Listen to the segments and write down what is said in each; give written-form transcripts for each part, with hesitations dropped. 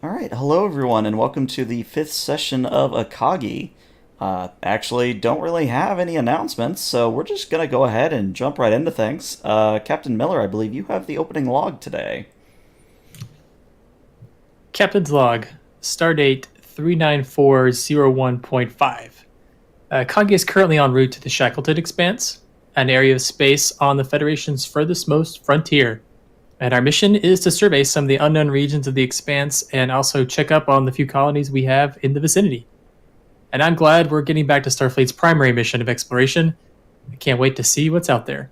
All right, hello everyone, and welcome to the fifth session of Akagi. Actually, don't really have any announcements, so we're just gonna go ahead and jump right into things. Captain Miller, I believe you have the opening log today. Captain's log, stardate 39401.5. Kagi is currently en route to the Shackleton Expanse, an area of space on the Federation's furthest most frontier. And our mission is to survey some of the unknown regions of the Expanse and also check up on the few colonies we have in the vicinity. And I'm glad we're getting back to Starfleet's primary mission of exploration. I can't wait to see what's out there.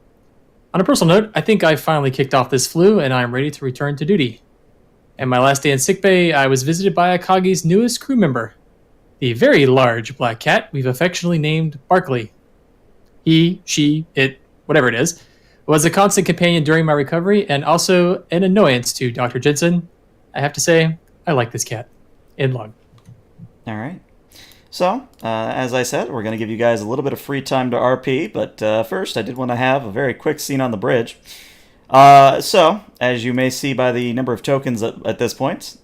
On a personal note, I think I finally kicked off this flu and I'm ready to return to duty. And my last day in sickbay, I was visited by Akagi's newest crew member, the very large black cat we've affectionately named Barkley. He, she, it, whatever it is, was a constant companion during my recovery and also an annoyance to Dr. Jensen. I have to say, I like this cat. In log. All right. So, as I said, we're gonna give you guys a little bit of free time to RP, but first, I did want to have a very quick scene on the bridge. So, as you may see by the number of tokens at this point,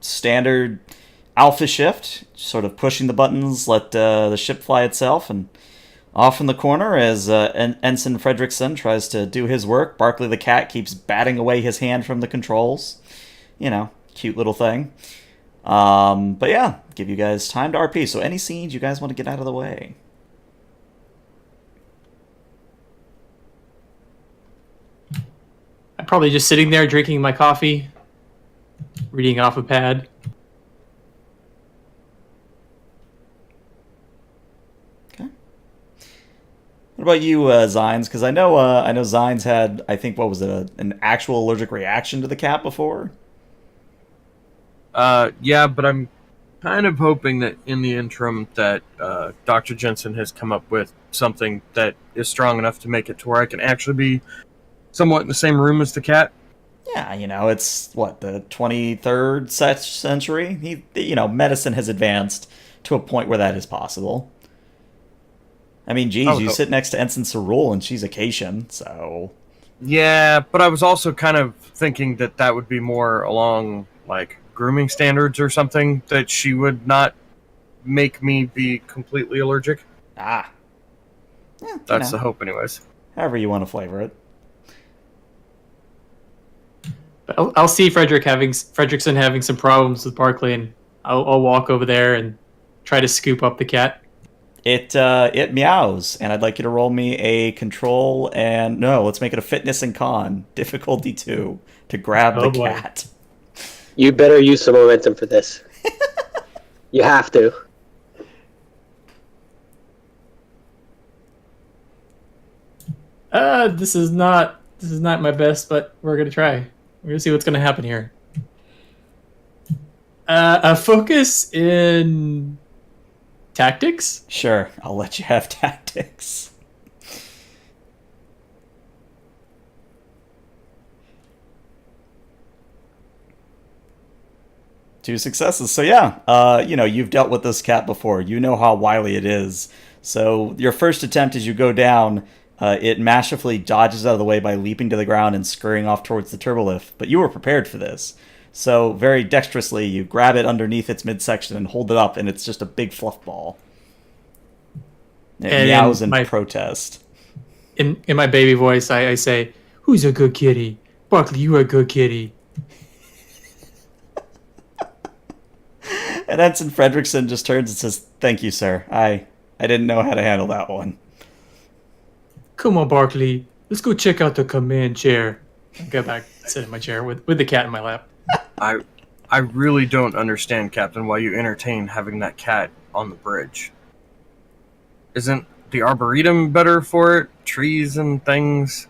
standard alpha shift, sort of pushing the buttons, let the ship fly itself, and off in the corner as Ensign Fredrickson tries to do his work, Barkley the cat keeps batting away his hand from the controls. Cute little thing. But yeah, give you guys time to RP, so any scenes you guys want to get out of the way. I'm probably just sitting there drinking my coffee, reading off a pad. Okay. What about you, Zines? Because I know Zines had, I think, what was it, an actual allergic reaction to the cat before? Yeah, but I'm kind of hoping that in the interim that Dr. Jensen has come up with something that is strong enough to make it to where I can actually be somewhat in the same room as the cat. Yeah, it's, what, the 23rd century? Medicine has advanced to a point where that is possible. I mean, geez, you sit next to Ensign Cerule and she's Acacian, so... Yeah, but I was also kind of thinking that that would be more along, like, grooming standards or something, that she would not make me be completely allergic. Ah. Yeah, That's the hope anyways. However you want to flavor it. I'll see Fredrickson having some problems with Barkley, and I'll walk over there and try to scoop up the cat. It meows, and I'd like you to roll me a control and no, let's make it a fitness and con difficulty 2 to grab the cat. You better use some momentum for this. You have to. This is not my best, but we're gonna try. We're gonna see what's gonna happen here. A focus in tactics? Sure, I'll let you have tactics. Two successes. So yeah, you've dealt with this cat before. You know how wily it is. So your first attempt as you go down, it masterfully dodges out of the way by leaping to the ground and scurrying off towards the turbolift. But you were prepared for this. So very dexterously, you grab it underneath its midsection and hold it up, and it's just a big fluff ball. It meows in protest. In my baby voice, I say, "Who's a good kitty? Barkley, you are a good kitty." And Ensign Fredrickson just turns and says, "Thank you, sir. I didn't know how to handle that one." Come on, Barkley. Let's go check out the command chair. I go back, sit in my chair with the cat in my lap. I really don't understand, Captain, why you entertain having that cat on the bridge. Isn't the Arboretum better for it? Trees and things?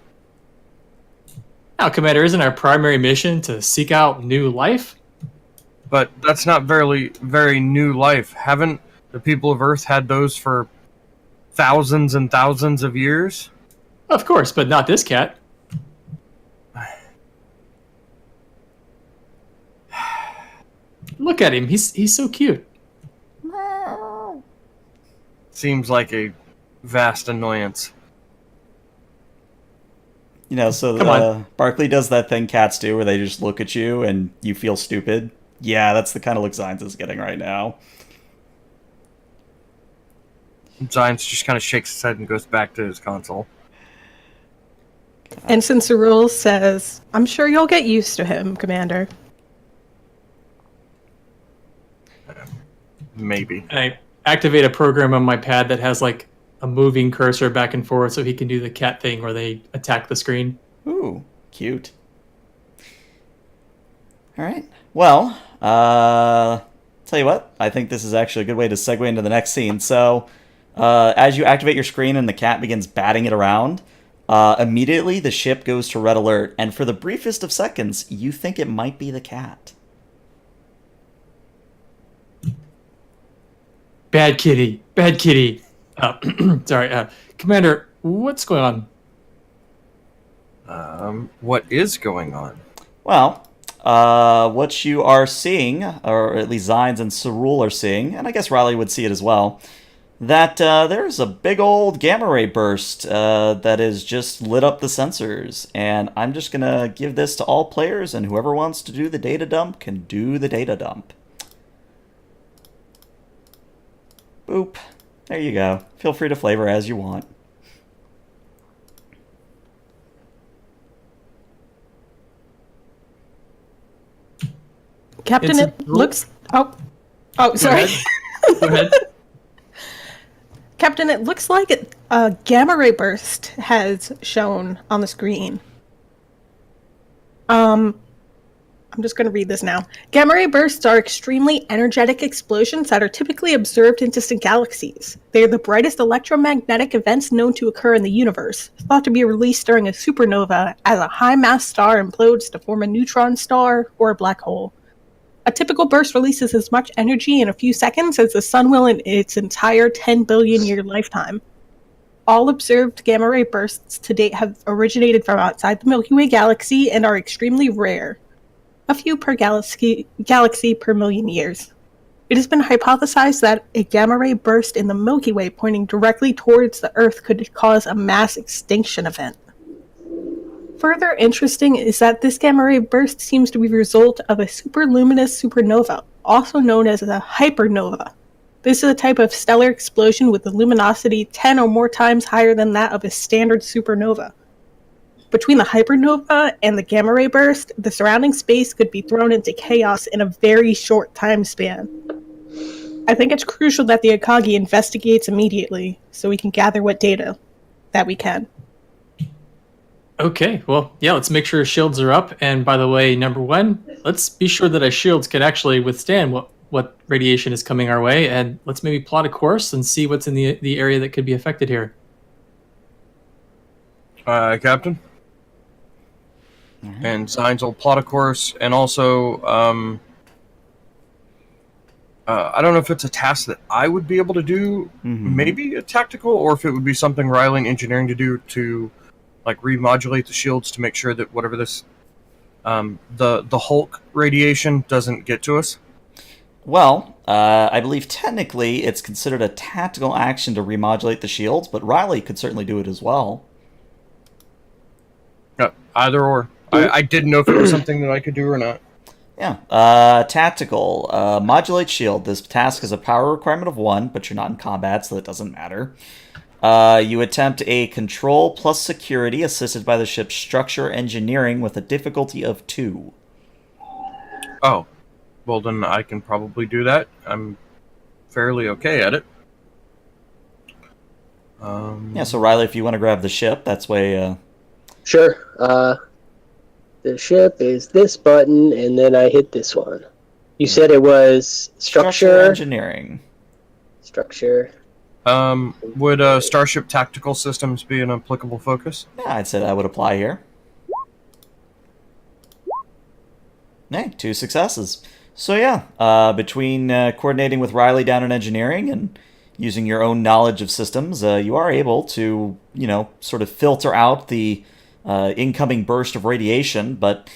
Now, Commander, isn't our primary mission to seek out new life? But that's not very new life. Haven't the people of Earth had those for thousands and thousands of years? Of course, but not this cat. Look at him. He's so cute. Seems like a vast annoyance. So Barkley does that thing cats do where they just look at you and you feel stupid. Yeah, that's the kind of look Science is getting right now. Science just kind of shakes his head and goes back to his console. Ensign Cerule says, I'm sure you'll get used to him, Commander. Maybe. And I activate a program on my pad that has like a moving cursor back and forth so he can do the cat thing where they attack the screen. Ooh, cute. All right. Well, tell you what, I think this is actually a good way to segue into the next scene. So, as you activate your screen and the cat begins batting it around, immediately the ship goes to red alert, and for the briefest of seconds, you think it might be the cat. Bad kitty. Bad kitty. Sorry. Commander, what's going on? What is going on? Well, what you are seeing, or at least Zines and Cerule are seeing, and I guess Riley would see it as well, that there's a big old gamma ray burst that has just lit up the sensors. And I'm just going to give this to all players, and whoever wants to do the data dump can do the data dump. Boop. There you go. Feel free to flavor as you want. Captain, It's it looks... Oh, sorry. Go ahead. Captain, it looks like a gamma ray burst has shown on the screen. I'm just going to read this now. Gamma ray bursts are extremely energetic explosions that are typically observed in distant galaxies. They are the brightest electromagnetic events known to occur in the universe, thought to be released during a supernova as a high-mass star implodes to form a neutron star or a black hole. A typical burst releases as much energy in a few seconds as the sun will in its entire 10 billion year lifetime. All observed gamma ray bursts to date have originated from outside the Milky Way galaxy and are extremely rare. A few per galaxy per million years. It has been hypothesized that a gamma ray burst in the Milky Way pointing directly towards the Earth could cause a mass extinction event. Further interesting is that this gamma ray burst seems to be the result of a superluminous supernova, also known as a hypernova. This is a type of stellar explosion with a luminosity 10 or more times higher than that of a standard supernova. Between the hypernova and the gamma ray burst, the surrounding space could be thrown into chaos in a very short time span. I think it's crucial that the Akagi investigates immediately, so we can gather what data that we can. Okay, well, yeah, let's make sure our shields are up. And by the way, number one, let's be sure that our shields can actually withstand what radiation is coming our way. And let's maybe plot a course and see what's in the area that could be affected here. Captain? Mm-hmm. And Signs will plot a course, and also, I don't know if it's a task that I would be able to do, maybe a tactical, or if it would be something Riley and Engineering to do to, like, remodulate the shields to make sure that whatever this, the Hulk radiation doesn't get to us. Well, I believe technically it's considered a tactical action to remodulate the shields, but Riley could certainly do it as well. Either or. I didn't know if it was something that I could do or not. Yeah. Tactical. Modulate shield. This task has a power requirement of 1, but you're not in combat, so that doesn't matter. You attempt a control plus security assisted by the ship's structure engineering with a difficulty of 2. Oh. Well, then I can probably do that. I'm fairly okay at it. Yeah, so Riley, if you want to grab the ship, that's way... Sure. The ship is this button, and then I hit this one. You said it was structure engineering. Structure. Would Starship Tactical Systems be an applicable focus? Yeah, I'd say that would apply here. Hey, 2 successes. So yeah, between coordinating with Riley down in engineering and using your own knowledge of systems, you are able to, sort of filter out the incoming burst of radiation, but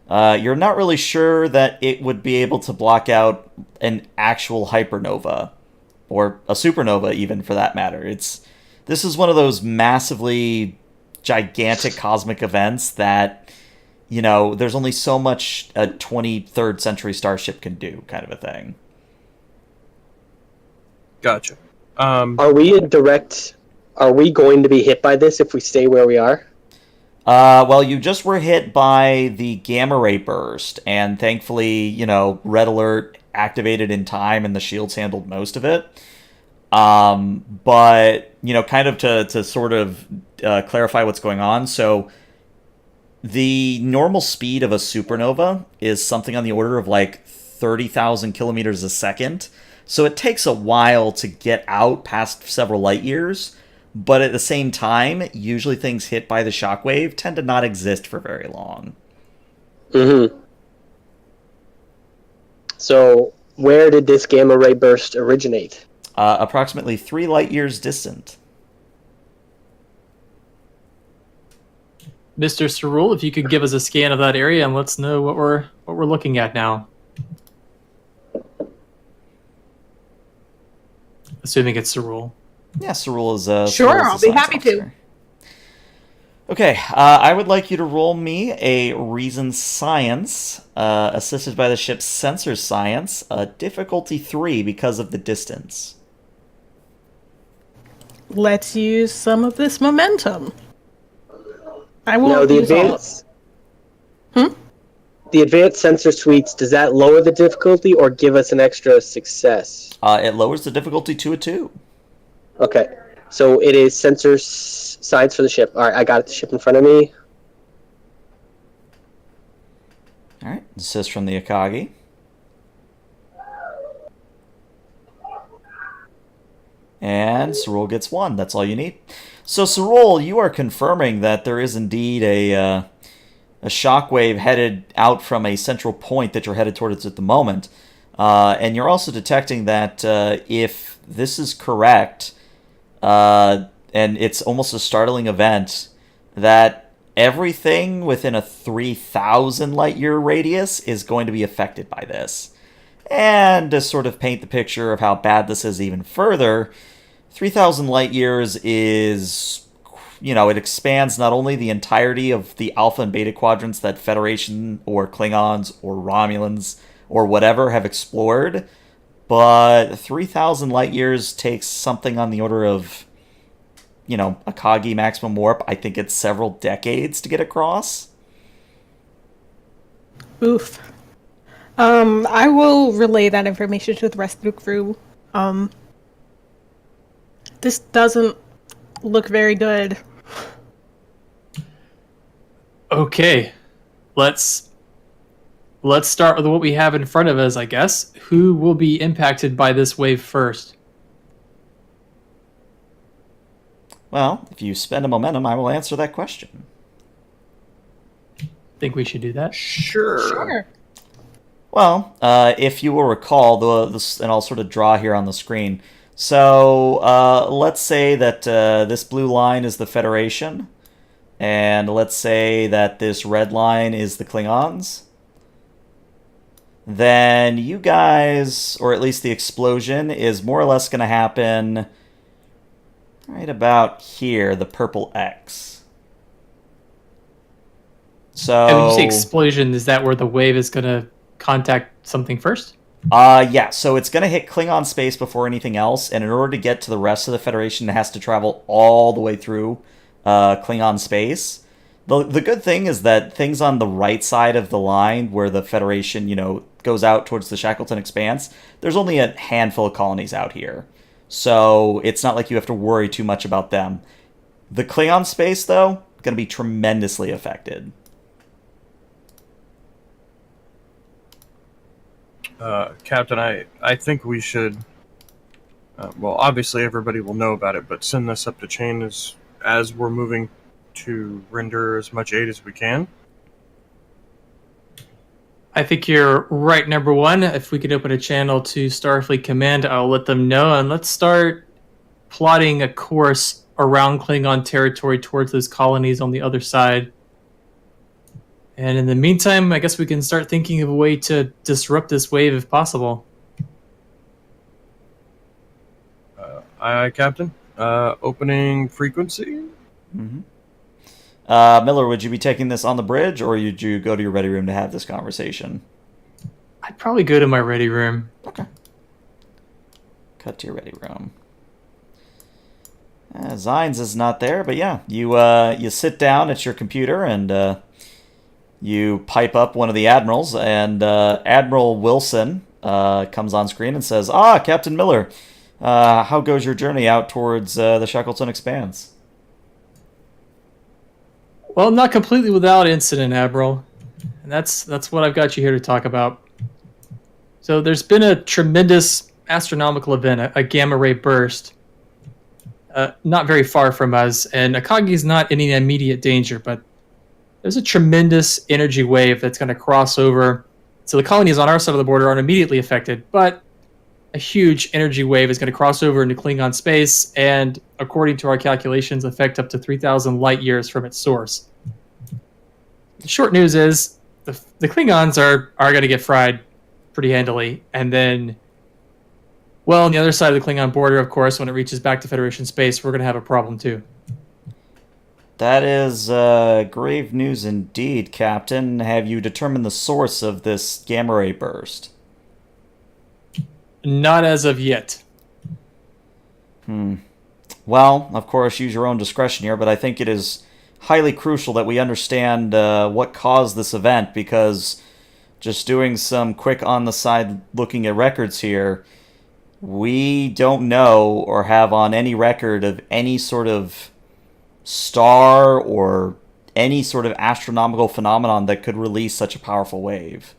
you're not really sure that it would be able to block out an actual hypernova, or a supernova even for that matter. This is one of those massively gigantic cosmic events that there's only so much a 23rd century starship can do, kind of a thing. Gotcha. Are we going to be hit by this if we stay where we are? Well, you just were hit by the gamma ray burst, and thankfully, red alert activated in time, and the shields handled most of it. But, kind of to sort of clarify what's going on, so the normal speed of a supernova is something on the order of like 30,000 kilometers a second. So it takes a while to get out past several light years, but at the same time, usually things hit by the shockwave tend to not exist for very long. Mm-hmm. So where did this gamma ray burst originate? Approximately 3 light years distant. Mr. Cerule, if you could give us a scan of that area and let us know what we're looking at now. Assuming it's Cerule. Yeah, Cerule is Sure, Cerule is I'll the be science happy to. officer. Okay, I would like you to roll me a Reason Science, assisted by the ship's Sensor Science, difficulty 3 because of the distance. Let's use some of this momentum. I Now, won't the use all of advanced... The advanced sensor suites, does that lower the difficulty or give us an extra success? It lowers the difficulty to a 2. Okay, so it is sensor science for the ship. All right, I got the ship in front of me. All right, assist from the Akagi. And Cerule gets 1. That's all you need. So, Cerule, you are confirming that there is indeed a shockwave headed out from a central point that you're headed towards at the moment. And you're also detecting that if this is correct, and it's almost a startling event, that everything within a 3,000 light-year radius is going to be affected by this. And to sort of paint the picture of how bad this is even further, 3,000 light years is, it expands not only the entirety of the Alpha and Beta quadrants that Federation or Klingons or Romulans or whatever have explored, but 3,000 light years takes something on the order of, Akagi maximum warp. I think it's several decades to get across. Oof. I will relay that information to the rest of the crew. This doesn't look very good. Okay, let's start with what we have in front of us, I guess. Who will be impacted by this wave first? Well, if you spend a momentum, I will answer that question. Think we should do that? Sure. Well, if you will recall, and I'll sort of draw here on the screen. So, let's say that this blue line is the Federation, and let's say that this red line is the Klingons. Then you guys, or at least the explosion, is more or less going to happen right about here, the purple X. So, And when you say explosion, is that where the wave is going to contact something first? Yeah, so it's going to hit Klingon space before anything else, and in order to get to the rest of the Federation, it has to travel all the way through Klingon space. The good thing is that things on the right side of the line, where the Federation, goes out towards the Shackleton Expanse, there's only a handful of colonies out here. So it's not like you have to worry too much about them. The Klingon space, though, going to be tremendously affected. Captain, I think we should... well, obviously everybody will know about it, but send this up the chain as we're moving to render as much aid as we can. I think you're right, number one. If we could open a channel to Starfleet Command, I'll let them know, and let's start plotting a course around Klingon territory towards those colonies on the other side. And in the meantime, I guess we can start thinking of a way to disrupt this wave if possible. Aye, Captain. Opening frequency? Mm-hmm. Miller, would you be taking this on the bridge, or would you go to your ready room to have this conversation? I'd probably go to my ready room. Okay. Cut to your ready room. Zines is not there, but yeah, you sit down at your computer and you pipe up one of the admirals, and Admiral Wilson comes on screen and says, "Ah, Captain Miller, how goes your journey out towards the Shackleton Expanse?" Well, not completely without incident, Admiral. And that's what I've got you here to talk about. So there's been a tremendous astronomical event, a gamma ray burst, not very far from us, and Akagi's not in any immediate danger, but there's a tremendous energy wave that's going to cross over. So the colonies on our side of the border aren't immediately affected, but a huge energy wave is going to cross over into Klingon space and, according to our calculations, affect up to 3,000 light years from its source. The short news is the Klingons are going to get fried pretty handily. And then, well, on the other side of the Klingon border, of course, when it reaches back to Federation space, we're going to have a problem too. That is grave news indeed, Captain. Have you determined the source of this gamma ray burst? Not as of yet. Well, of course, use your own discretion here, but I think it is highly crucial that we understand what caused this event, because just doing some quick on-the-side looking at records here, we don't know or have on any record of any sort of star or any sort of astronomical phenomenon that could release such a powerful wave.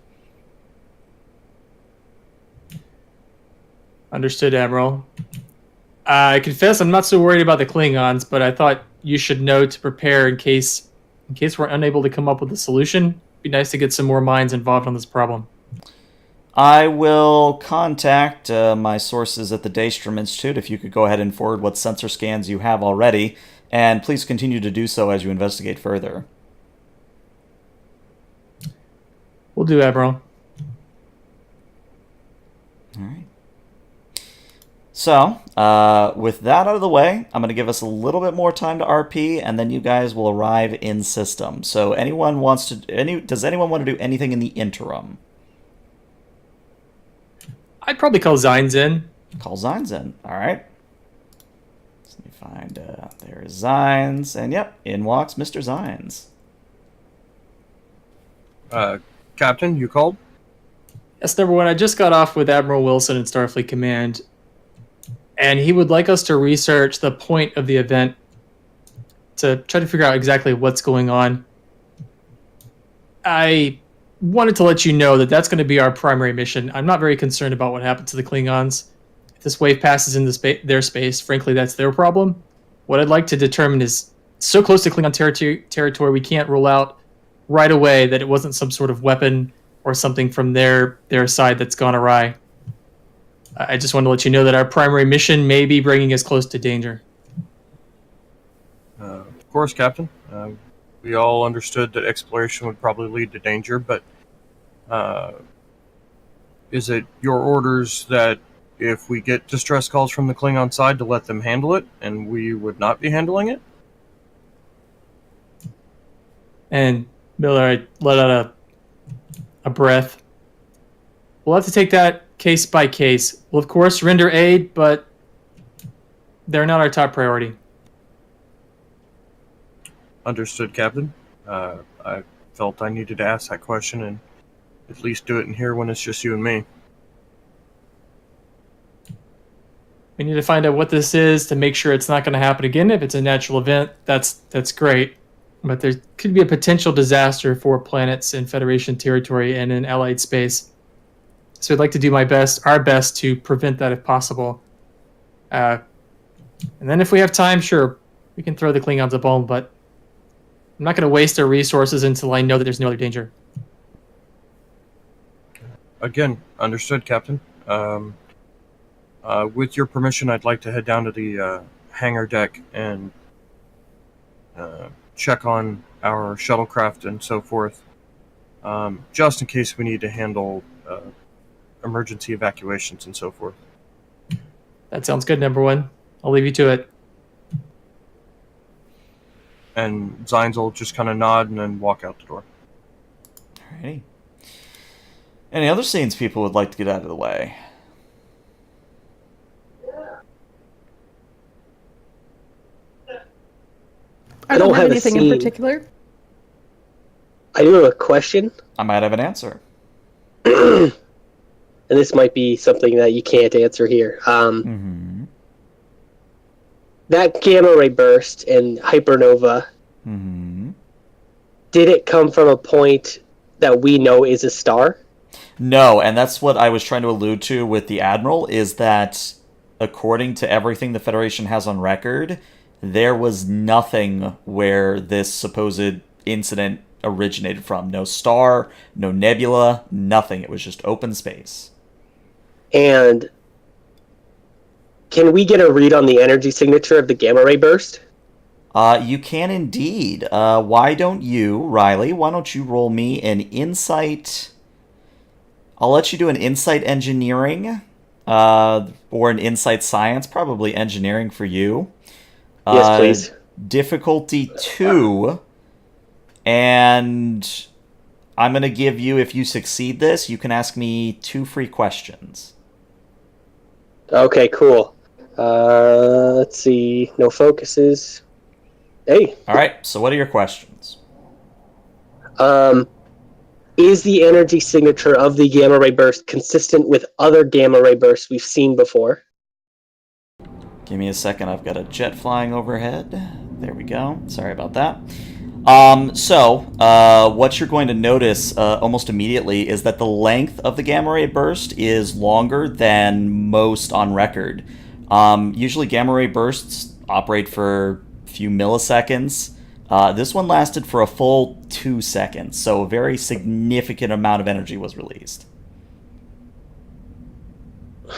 Understood, Admiral. I confess I'm not so worried about the Klingons, but I thought you should know to prepare in case we're unable to come up with a solution. It'd be nice to get some more minds involved on this problem. I will contact my sources at the Daystrom Institute if you could go ahead and forward what sensor scans you have already, and please continue to do so as you investigate further. We'll do, Admiral. All right. So, with that out of the way, I'm going to give us a little bit more time to RP, and then you guys will arrive in system. So, does anyone want to do anything in the interim? I'd probably call Zines in. Call Zines in. All right. Let me find. There's Zines, and yep, in walks Mr. Zines. Captain, you called? Yes, number one. I just got off with Admiral Wilson in Starfleet Command, and he would like us to research the point of the event to try to figure out exactly what's going on. I wanted to let you know that that's going to be our primary mission. I'm not very concerned about what happened to the Klingons. If this wave passes into their space, frankly, that's their problem. What I'd like to determine is, so close to Klingon territory, we can't rule out right away that it wasn't some sort of weapon or something from their side that's gone awry. I just want to let you know that our primary mission may be bringing us close to danger. Of course, Captain. We all understood that exploration would probably lead to danger, but is it your orders that if we get distress calls from the Klingon side to let them handle it, and we would not be handling it? And Miller, I let out a breath. We'll have to take that case by case. We'll, of course, render aid, but they're not our top priority. Understood, Captain. I felt I needed to ask that question and at least do it in here when it's just you and me. We need to find out what this is to make sure it's not going to happen again. If it's a natural event, that's great. But there could be a potential disaster for planets in Federation territory and in Allied space. So I'd like to do our best to prevent that if possible. And then if we have time, sure, we can throw the Klingons a bone, but I'm not going to waste our resources until I know that there's no other danger. Again, understood, Captain. With your permission, I'd like to head down to the hangar deck and check on our shuttlecraft and so forth, just in case we need to handle emergency evacuations and so forth. That sounds good, number one. I'll leave you to it. And Zines will just kind of nod and then walk out the door. Alrighty. Any other scenes people would like to get out of the way? I don't have anything in particular. I do have a question. I might have an answer. And this might be something that you can't answer here. That gamma ray burst and hypernova, did it come from a point that we know is a star? No, and that's what I was trying to allude to with the Admiral, is that according to everything the Federation has on record, there was nothing where this supposed incident originated from. No star, no nebula, nothing. It was just open space. And can we get a read on the energy signature of the gamma ray burst? You can indeed. Why don't you, Riley, why don't you roll me an insight... I'll let you do an insight engineering, or an insight science, probably engineering for you. Yes, please. Difficulty 2, and I'm going to give you, if you succeed this, you can ask me 2 free questions. Okay, cool. Let's see. No focuses. Hey. Alright, so what are your questions? Is the energy signature of the gamma ray burst consistent with other gamma ray bursts we've seen before? Give me a second, I've got a jet flying overhead. There we go. Sorry about that. What you're going to notice almost immediately is that the length of the gamma ray burst is longer than most on record. Usually gamma ray bursts operate for a few milliseconds. This one lasted for a full 2 seconds, so a very significant amount of energy was released.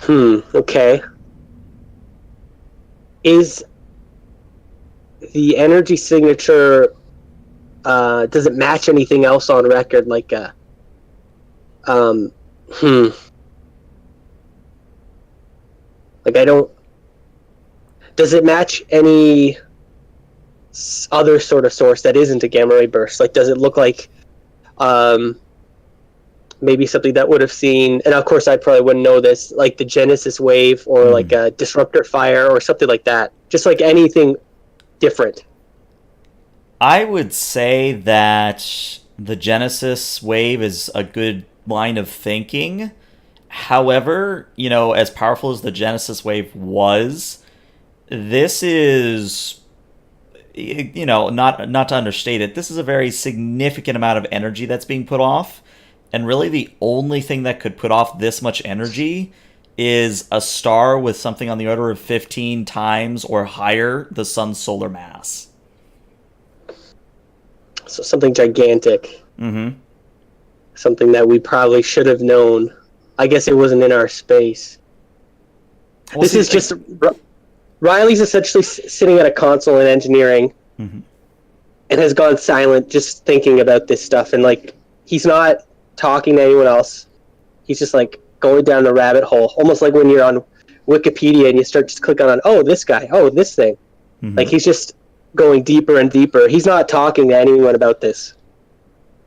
Okay. Is the energy signature, does it match anything else on record? Like, Like, does it match any other sort of source that isn't a gamma ray burst? Like, does it look like maybe something that would have seen, and of course I probably wouldn't know this, like the Genesis wave or like a disruptor fire or something like that? Just like anything different. I would say that the Genesis wave is a good line of thinking. However, as powerful as the Genesis wave was, this is, not to understate it, this is a very significant amount of energy that's being put off. And really the only thing that could put off this much energy is a star with something on the order of 15 times or higher the sun's solar mass. So something gigantic. Something that we probably should have known. I guess it wasn't in our space. Well, this is just... Riley's essentially sitting at a console in engineering and has gone silent just thinking about this stuff. And, like, he's not talking to anyone else. He's just, like, going down a rabbit hole. Almost like when you're on Wikipedia and you start just clicking on, oh, this guy, oh, this thing. Like, he's just going deeper and deeper. He's not talking to anyone about this.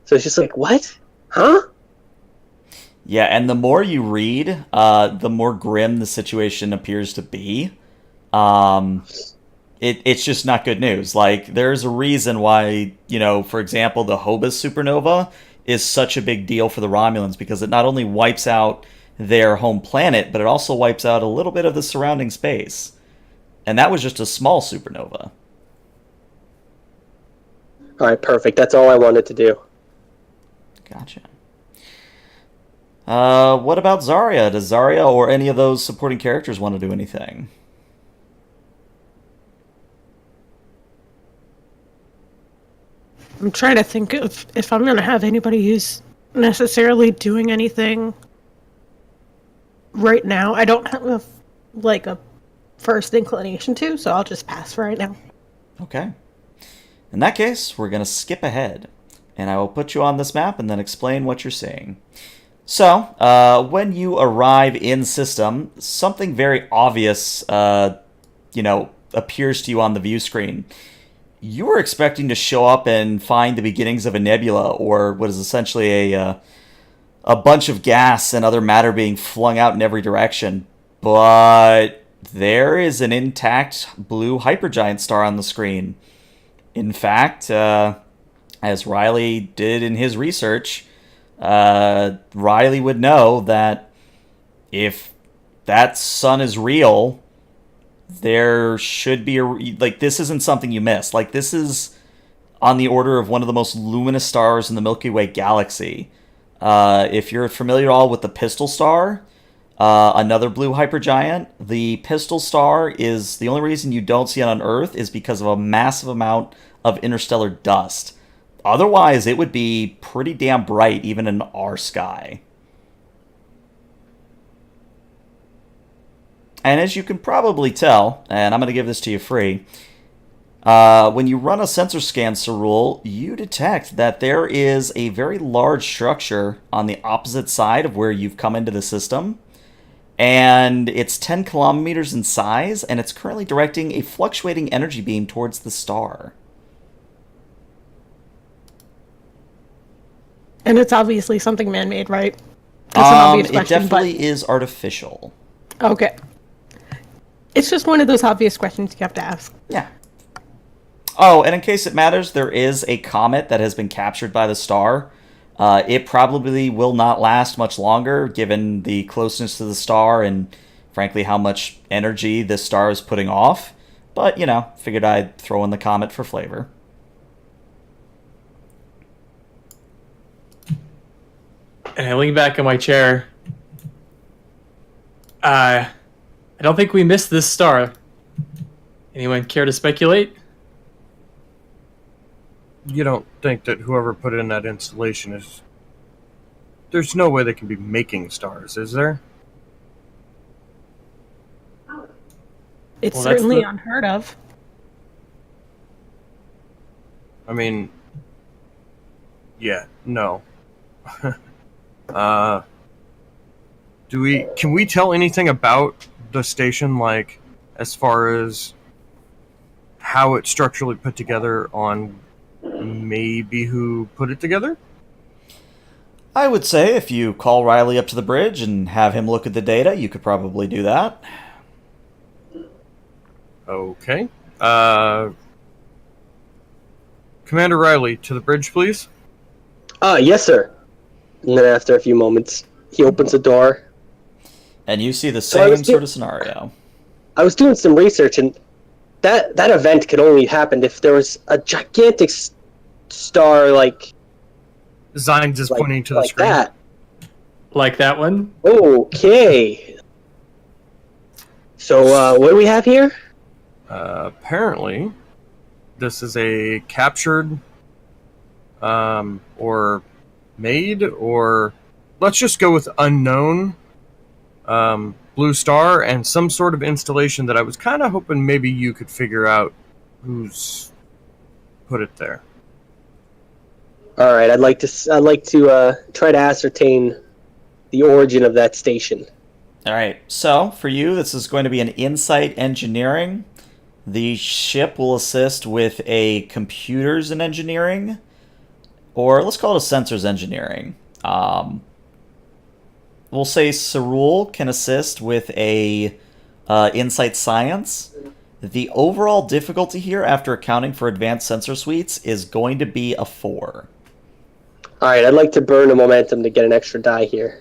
So it's just like, what? Huh? Yeah, and the more you read, the more grim the situation appears to be. It's just not good news. Like, there's a reason why, for example, the Hobus supernova is such a big deal for the Romulans, because it not only wipes out their home planet, but it also wipes out a little bit of the surrounding space. And that was just a small supernova. All right, perfect. That's all I wanted to do. Gotcha. What about Zarya? Does Zarya or any of those supporting characters want to do anything? I'm trying to think of if I'm going to have anybody who's necessarily doing anything right now. I don't have a first inclination to, so I'll just pass for right now. Okay. In that case, we're going to skip ahead, and I will put you on this map and then explain what you're seeing. So, when you arrive in system, something very obvious, appears to you on the view screen. you were expecting to show up and find the beginnings of a nebula, or what is essentially a bunch of gas and other matter being flung out in every direction. But there is an intact blue hypergiant star on the screen. In fact, as Riley did in his research, Riley would know that if that sun is real, there should be this isn't something you miss. Like, this is on the order of one of the most luminous stars in the Milky Way galaxy. If you're familiar at all with the Pistol Star, another blue hypergiant, the Pistol Star is the only reason you don't see it on Earth is because of a massive amount of interstellar dust. Otherwise, it would be pretty damn bright even in our sky. And as you can probably tell, and I'm going to give this to you free, when you run a sensor scan, Cerule, you detect that there is a very large structure on the opposite side of where you've come into the system. And it's 10 kilometers in size, and it's currently directing a fluctuating energy beam towards the star. And it's obviously something man-made, right? It's an obvious question, it definitely is artificial. Okay. It's just one of those obvious questions you have to ask. Yeah. Oh, and in case it matters, there is a comet that has been captured by the star. It probably will not last much longer, given the closeness to the star and, frankly, how much energy this star is putting off. But, figured I'd throw in the comet for flavor. And I lean back in my chair. I don't think we missed this star. Anyone care to speculate? You don't think that whoever put in that installation is... There's no way they can be making stars, is there? It's Well, that's certainly the- unheard of. I mean... Yeah, no. Can we tell anything about the station, like, as far as how it's structurally put together on maybe who put it together? I would say if you call Riley up to the bridge and have him look at the data, you could probably do that. Okay. Commander Riley, to the bridge, please. Yes, sir. And then after a few moments, he opens the door. And you see the So I same was sort of scenario. I was doing some research, and that event could only happen if there was a gigantic star like Zines is pointing to the like screen. that. Like that one? Okay. So what do we have here? Apparently, this is a captured, or made, or let's just go with unknown, blue star, and some sort of installation that I was kind of hoping maybe you could figure out who's put it there. All right, I'd like to try to ascertain the origin of that station. All right, so for you, this is going to be an insight engineering. The ship will assist with a computers and engineering, or let's call it a sensors engineering. We'll say Cerule can assist with a insight science. The overall difficulty here, after accounting for advanced sensor suites, is going to be a 4. All right, I'd like to burn a momentum to get an extra die here.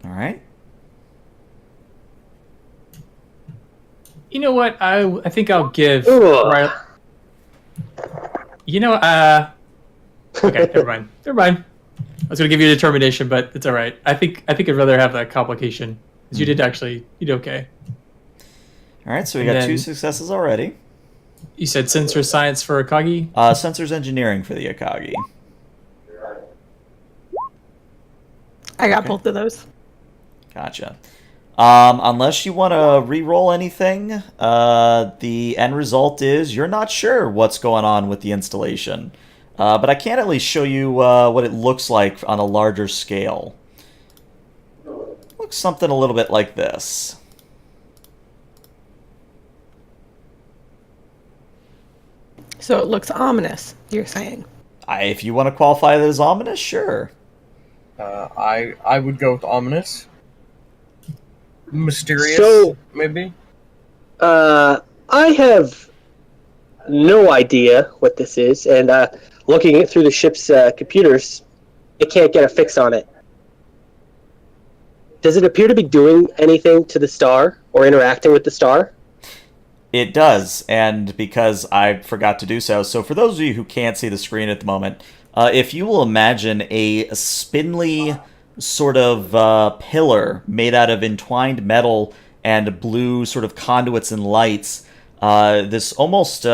All right. You know what? I think I'll give Ugh. Riley. Okay, never mind. Never mind. I was gonna give you a determination, but it's all right. I think I'd rather have that complication because you did okay. All right, so we And got then- 2 successes already. You said sensor science for Akagi. Sensors engineering for the Akagi. I got Okay. both of those. Gotcha. Unless you want to re-roll anything, the end result is you're not sure what's going on with the installation. But I can at least show you what it looks like on a larger scale. Looks something a little bit like this. So it looks ominous, you're saying? If you want to qualify it as ominous, sure. I would go with ominous. Mysterious, So- maybe? I have no idea what this is, and looking through the ship's computers, it can't get a fix on it. Does it appear to be doing anything to the star or interacting with the star? It does, and because I forgot to do so, so for those of you who can't see the screen at the moment, if you will imagine a spindly sort of pillar made out of entwined metal and blue sort of conduits and lights, this almost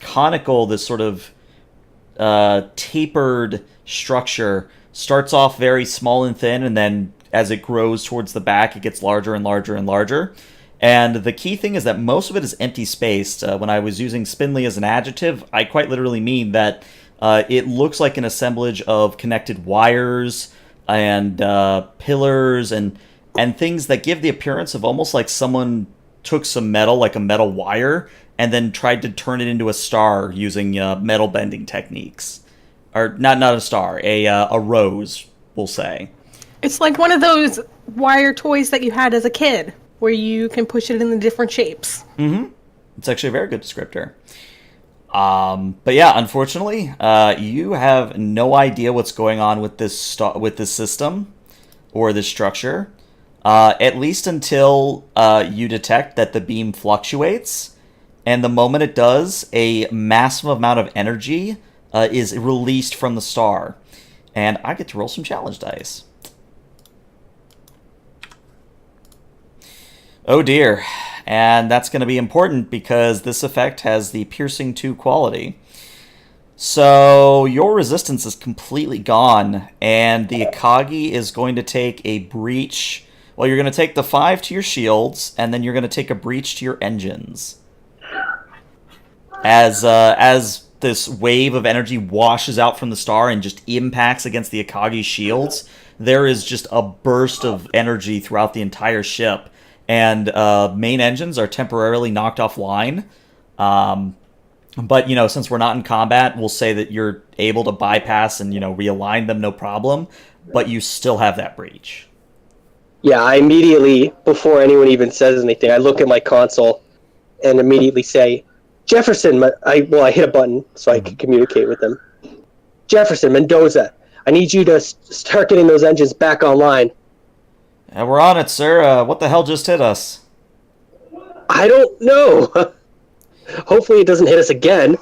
conical, this sort of tapered structure starts off very small and thin, and then as it grows towards the back, it gets larger and larger and larger. And the key thing is that most of it is empty spaced. When I was using spindly as an adjective, I quite literally mean that it looks like an assemblage of connected wires and pillars and things that give the appearance of almost like someone took some metal, like a metal wire, and then tried to turn it into a star using metal bending techniques. Or not a star, a rose, we'll say. It's like one of those wire toys that you had as a kid, where you can push it in the different shapes. Mm-hmm. It's actually a very good descriptor. But yeah, unfortunately, you have no idea what's going on with this system or this structure, at least until you detect that the beam fluctuates, and the moment it does, a massive amount of energy is released from the star, and I get to roll some challenge dice. Oh dear. And that's going to be important because this effect has the piercing 2 quality. So your resistance is completely gone, and the Akagi is going to take a breach. Well, you're going to take the 5 to your shields, and then you're going to take a breach to your engines. As this wave of energy washes out from the star and just impacts against the Akagi's shields, there is just a burst of energy throughout the entire ship. And main engines are temporarily knocked offline. But, since we're not in combat, we'll say that you're able to bypass and, realign them no problem. But you still have that breach. Yeah, I immediately, before anyone even says anything, I look at my console and immediately say, Jefferson, I hit a button so I can communicate with them. Jefferson, Mendoza, I need you to start getting those engines back online. We're on it, sir. What the hell just hit us? I don't know. Hopefully it doesn't hit us again.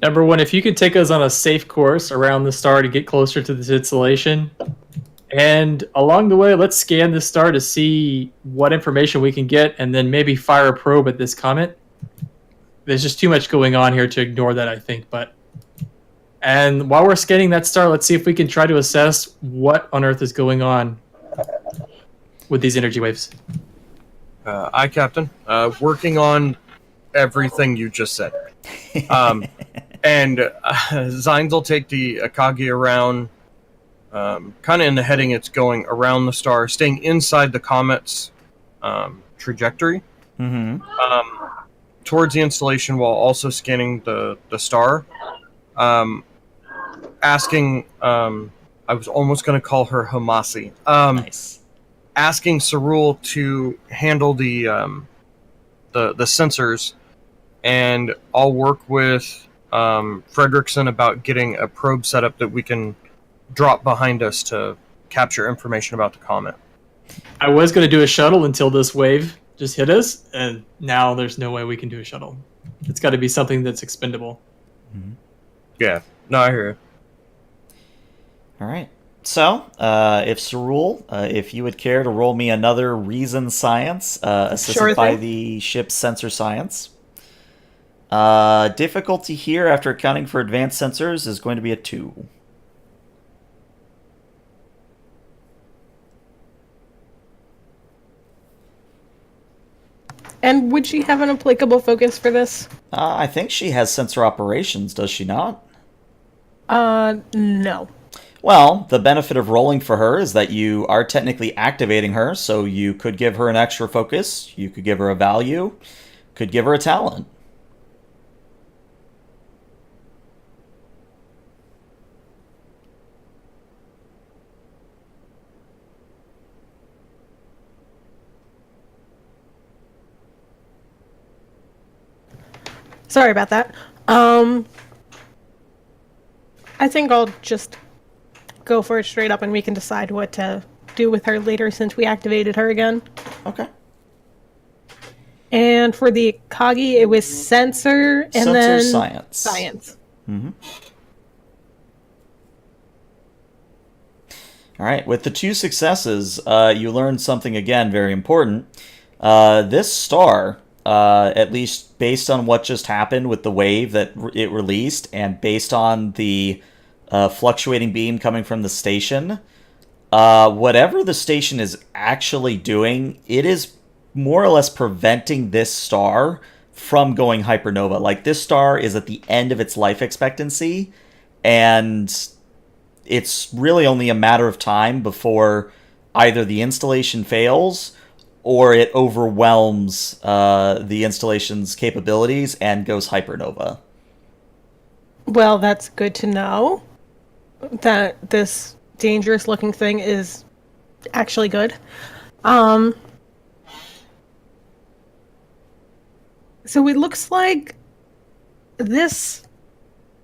Number one, if you could take us on a safe course around the star to get closer to this installation, and along the way, let's scan the star to see what information we can get, and then maybe fire a probe at this comet. There's just too much going on here to ignore that, I think. And while we're scanning that star, let's see if we can try to assess what on Earth is going on with these energy waves. Aye, Captain. Working on everything you just said. And Zines will take the Akagi around, kind of in the heading it's going around the star, staying inside the comet's trajectory. Mm-hmm. Towards the installation while also scanning the star. Asking, I was almost going to call her Hamasi. Nice. Asking Cerule to handle the sensors, and I'll work with Fredrickson about getting a probe set up that we can drop behind us to capture information about the comet. I was going to do a shuttle until this wave just hit us, and now there's no way we can do a shuttle. It's got to be something that's expendable. Mm-hmm. Yeah, no, I hear you. All right. So, if Cerule, if you would care to roll me another reason science, assisted by the ship's sensor science. Difficulty here, after accounting for advanced sensors, is going to be a 2. And would she have an applicable focus for this? I think she has sensor operations, does she not? No. Well, the benefit of rolling for her is that you are technically activating her, so you could give her an extra focus, you could give her a value, could give her a talent. Sorry about that. I think I'll just go for it straight up and we can decide what to do with her later since we activated her again. Okay. And for the Akagi, it was sensor and Sensor then science. Science. Mm-hmm. All right. With the 2 successes, you learned something again very important. This star, at least based on what just happened with the wave that it released, and based on the fluctuating beam coming from the station, whatever the station is actually doing, it is more or less preventing this star from going hypernova. Like, this star is at the end of its life expectancy, and it's really only a matter of time before either the installation fails or it overwhelms the installation's capabilities and goes hypernova. Well, that's good to know that this dangerous looking thing is actually good. So it looks like this,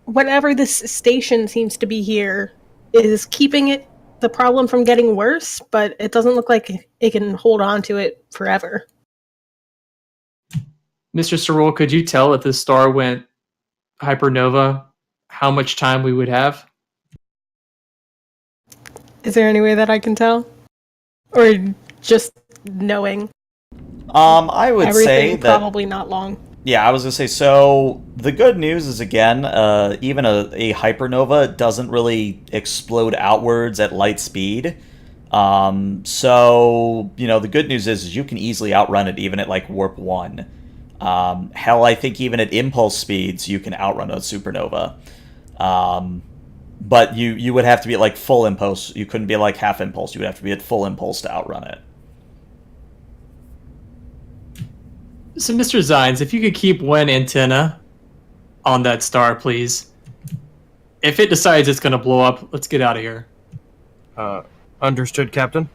whatever this station seems to be here, is keeping the problem from getting worse, but it doesn't look like it can hold on to it forever. Mr. Cerule, could you tell if this star went hypernova, how much time we would have? Is there any way that I can tell? Or just knowing? I would Everything say that probably not long. Yeah, I was gonna say. So the good news is, again, even a hypernova doesn't really explode outwards at light speed. So the good news is you can easily outrun it even at like warp 1. Hell, I think even at impulse speeds you can outrun a supernova. But you would have to be at like full impulse. You couldn't be like half impulse. You would have to be at full impulse to outrun it. So, Mr. Zines, if you could keep one antenna on that star, please. If it decides it's going to blow up, let's get out of here. Understood, Captain.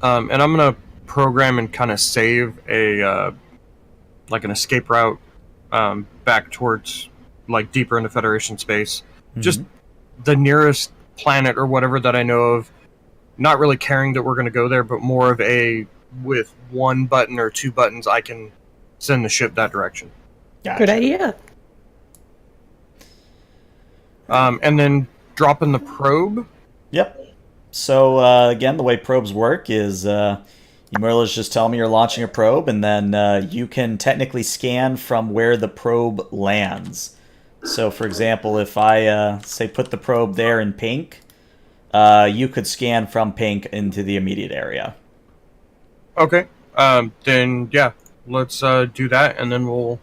And I'm gonna program and kind of save an escape route back towards like deeper into Federation space. Mm-hmm. Just the nearest planet or whatever that I know of. Not really caring that we're going to go there, but more of with 1 button or 2 buttons, I can send the ship that direction. Gotcha. Good idea. And then drop in the probe. Yep. So, again, the way probes work is you more or less just tell me you're launching a probe, and then you can technically scan from where the probe lands. So, for example, if I, say, put the probe there in pink, you could scan from pink into the immediate area. Okay. Then, yeah, let's do that, and then we'll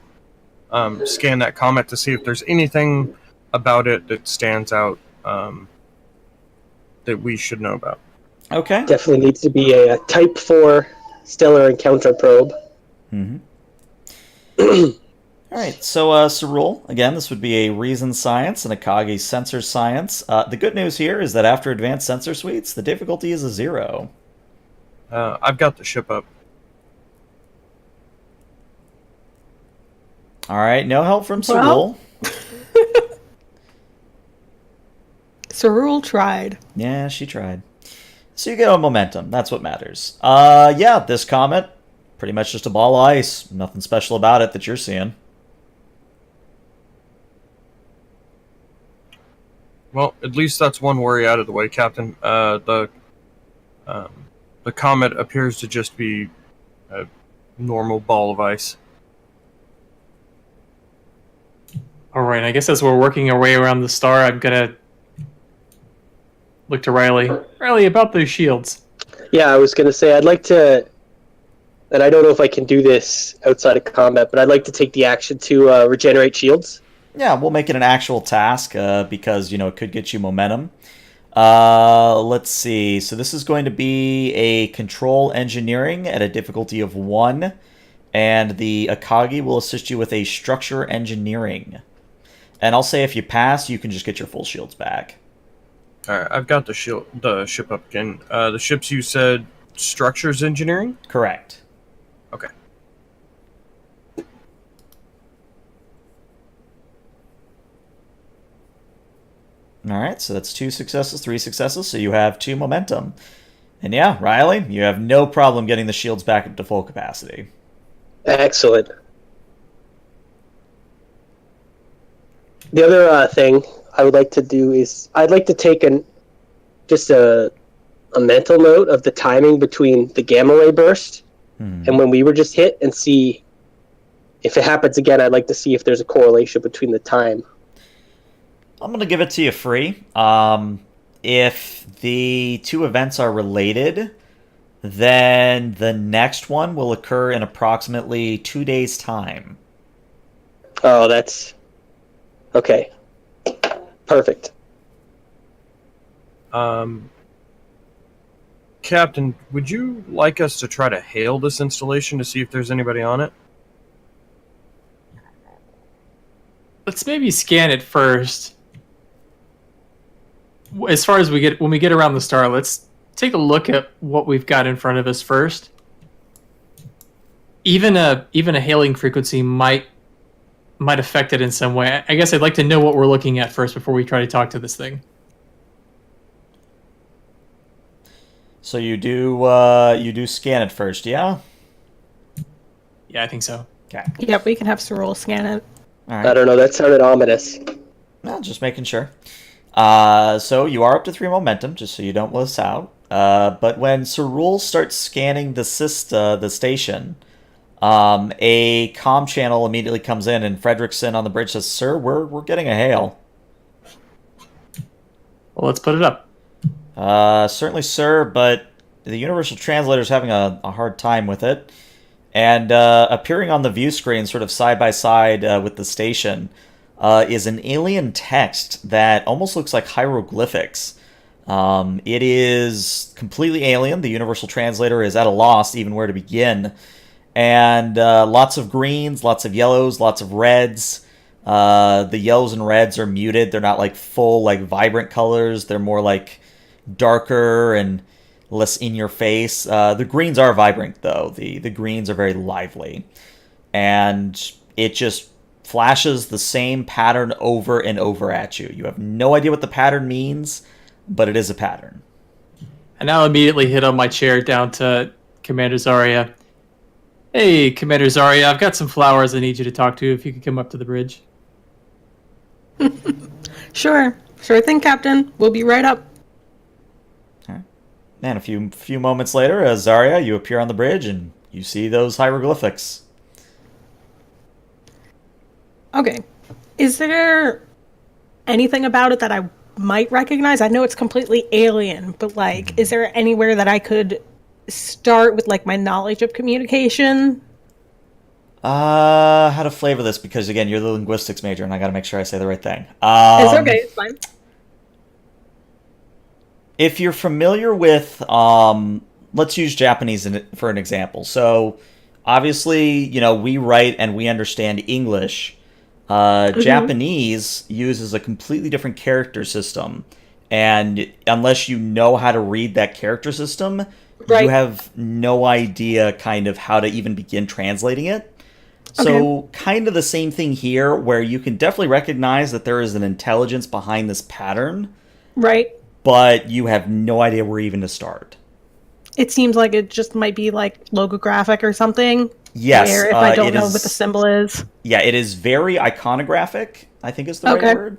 scan that comet to see if there's anything about it that stands out that we should know about. Okay. Definitely needs to be a Type 4 stellar encounter probe. Mm-hmm. All right, so Cerule, again, this would be a reason science and Akagi sensor science. The good news here is that after advanced sensor suites, the difficulty is a 0. I've got the ship up. All right, no help from Cerule. Cerule tried. Yeah, she tried. So you get a momentum. That's what matters. Yeah, this comet, pretty much just a ball of ice. Nothing special about it that you're seeing. Well, at least that's one worry out of the way, Captain. The comet appears to just be a normal ball of ice. All right, I guess as we're working our way around the star, I'm gonna look to Riley. Riley, about those shields. Yeah, I was going to say, I'd like to, and I don't know if I can do this outside of combat, but I'd like to take the action to regenerate shields. Yeah, we'll make it an actual task because, it could get you momentum. Let's see. So this is going to be a control engineering at a difficulty of 1, and the Akagi will assist you with a structure engineering. And I'll say if you pass, you can just get your full shields back. Alright, I've got the ship up again. The ships you said structures engineering? Correct. Okay. All right, so that's 2 successes, 3 successes, so you have 2 momentum. And yeah, Riley, you have no problem getting the shields back up to full capacity. Excellent. The other thing I would like to do is I'd like to take a mental note of the timing between the gamma ray burst and when we were just hit, and see if it happens again. I'd like to see if there's a correlation between the time. I'm going to give it to you free. If the 2 events are related, then the next one will occur in approximately 2 days' time. Oh, that's... Okay. Perfect. Captain, would you like us to try to hail this installation to see if there's anybody on it? Let's maybe scan it first. As far as when we get around the star, let's take a look at what we've got in front of us first. Even a hailing frequency might affect it in some way. I guess I'd like to know what we're looking at first before we try to talk to this thing. So you do scan it first, yeah? Yeah, I think so. Okay. Yep, we can have Sorul scan it. All right. I don't know, that sounded ominous. No, just making sure. So you are up to 3 momentum, just so you don't miss out. But when Sorul starts scanning the station, a comm channel immediately comes in, and Fredrickson on the bridge says, "Sir, we're getting a hail." Well, let's put it up. Certainly, sir, but the Universal Translator is having a hard time with it. And appearing on the view screen, sort of side by side with the station, is an alien text that almost looks like hieroglyphics. It is completely alien. The Universal Translator is at a loss even where to begin. And lots of greens, lots of yellows, lots of reds. The yellows and reds are muted. They're not like full, like vibrant colors. They're more like darker and less in your face. The greens are vibrant though. The greens are very lively. And it just flashes the same pattern over and over at you. You have no idea what the pattern means, but it is a pattern. And I'll immediately hit on my chair down to Commander Zarya. Hey, Commander Zarya, I've got some flowers I need you to talk to if you could come up to the bridge. Sure thing, Captain. We'll be right up. All right. And a few moments later, as Zarya, you appear on the bridge and you see those hieroglyphics. Okay. Is there anything about it that I might recognize? I know it's completely alien, but like, is there anywhere that I could start with like my knowledge of communication? How to flavor this, because again, you're the linguistics major and I gotta make sure I say the right thing. It's okay, it's fine. If you're familiar with, let's use Japanese for an example. So, obviously, we write and we understand English. Japanese uses a completely different character system. And unless you know how to read that character system, you have no idea kind of how to even begin translating it. So kind of the same thing here, where you can definitely recognize that there is an intelligence behind this pattern. Right. But you have no idea where even to start. It seems like it just might be like logographic or something. Yes. Where if I don't know what the symbol is. Yeah, it is very iconographic, I think is the right word.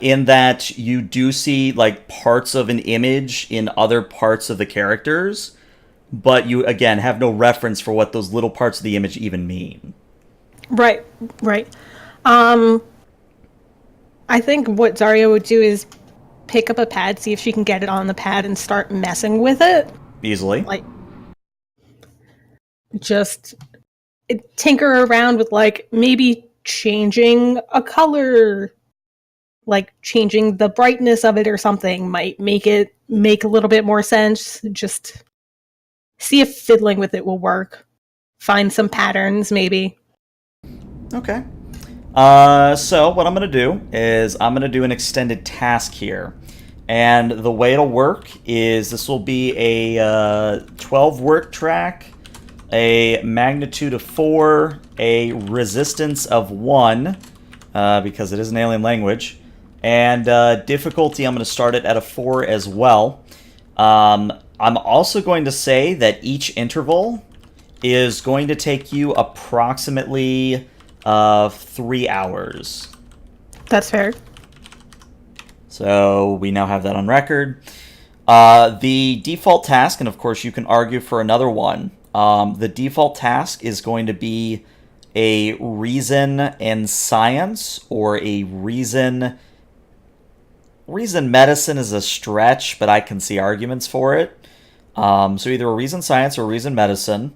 In that you do see like parts of an image in other parts of the characters, but you, again, have no reference for what those little parts of the image even mean. Right. I think what Zarya would do is pick up a pad, see if she can get it on the pad, and start messing with it. Easily. Like, just tinker around with, like, maybe changing a color, like changing the brightness of it or something might make it make a little bit more sense. Just see if fiddling with it will work. Find some patterns, maybe. Okay. So what I'm going to do is I'm going to do an extended task here. And the way it'll work is this will be a 12 work track, a magnitude of 4, a resistance of 1, because it is an alien language, And difficulty, I'm going to start it at a 4 as well. I'm also going to say that each interval is going to take you approximately 3 hours. That's fair. So we now have that on record. The default task, and of course you can argue for another one, the default task is going to be a reason and science, or a reason medicine is a stretch, but I can see arguments for it. So either a reason science or a reason medicine.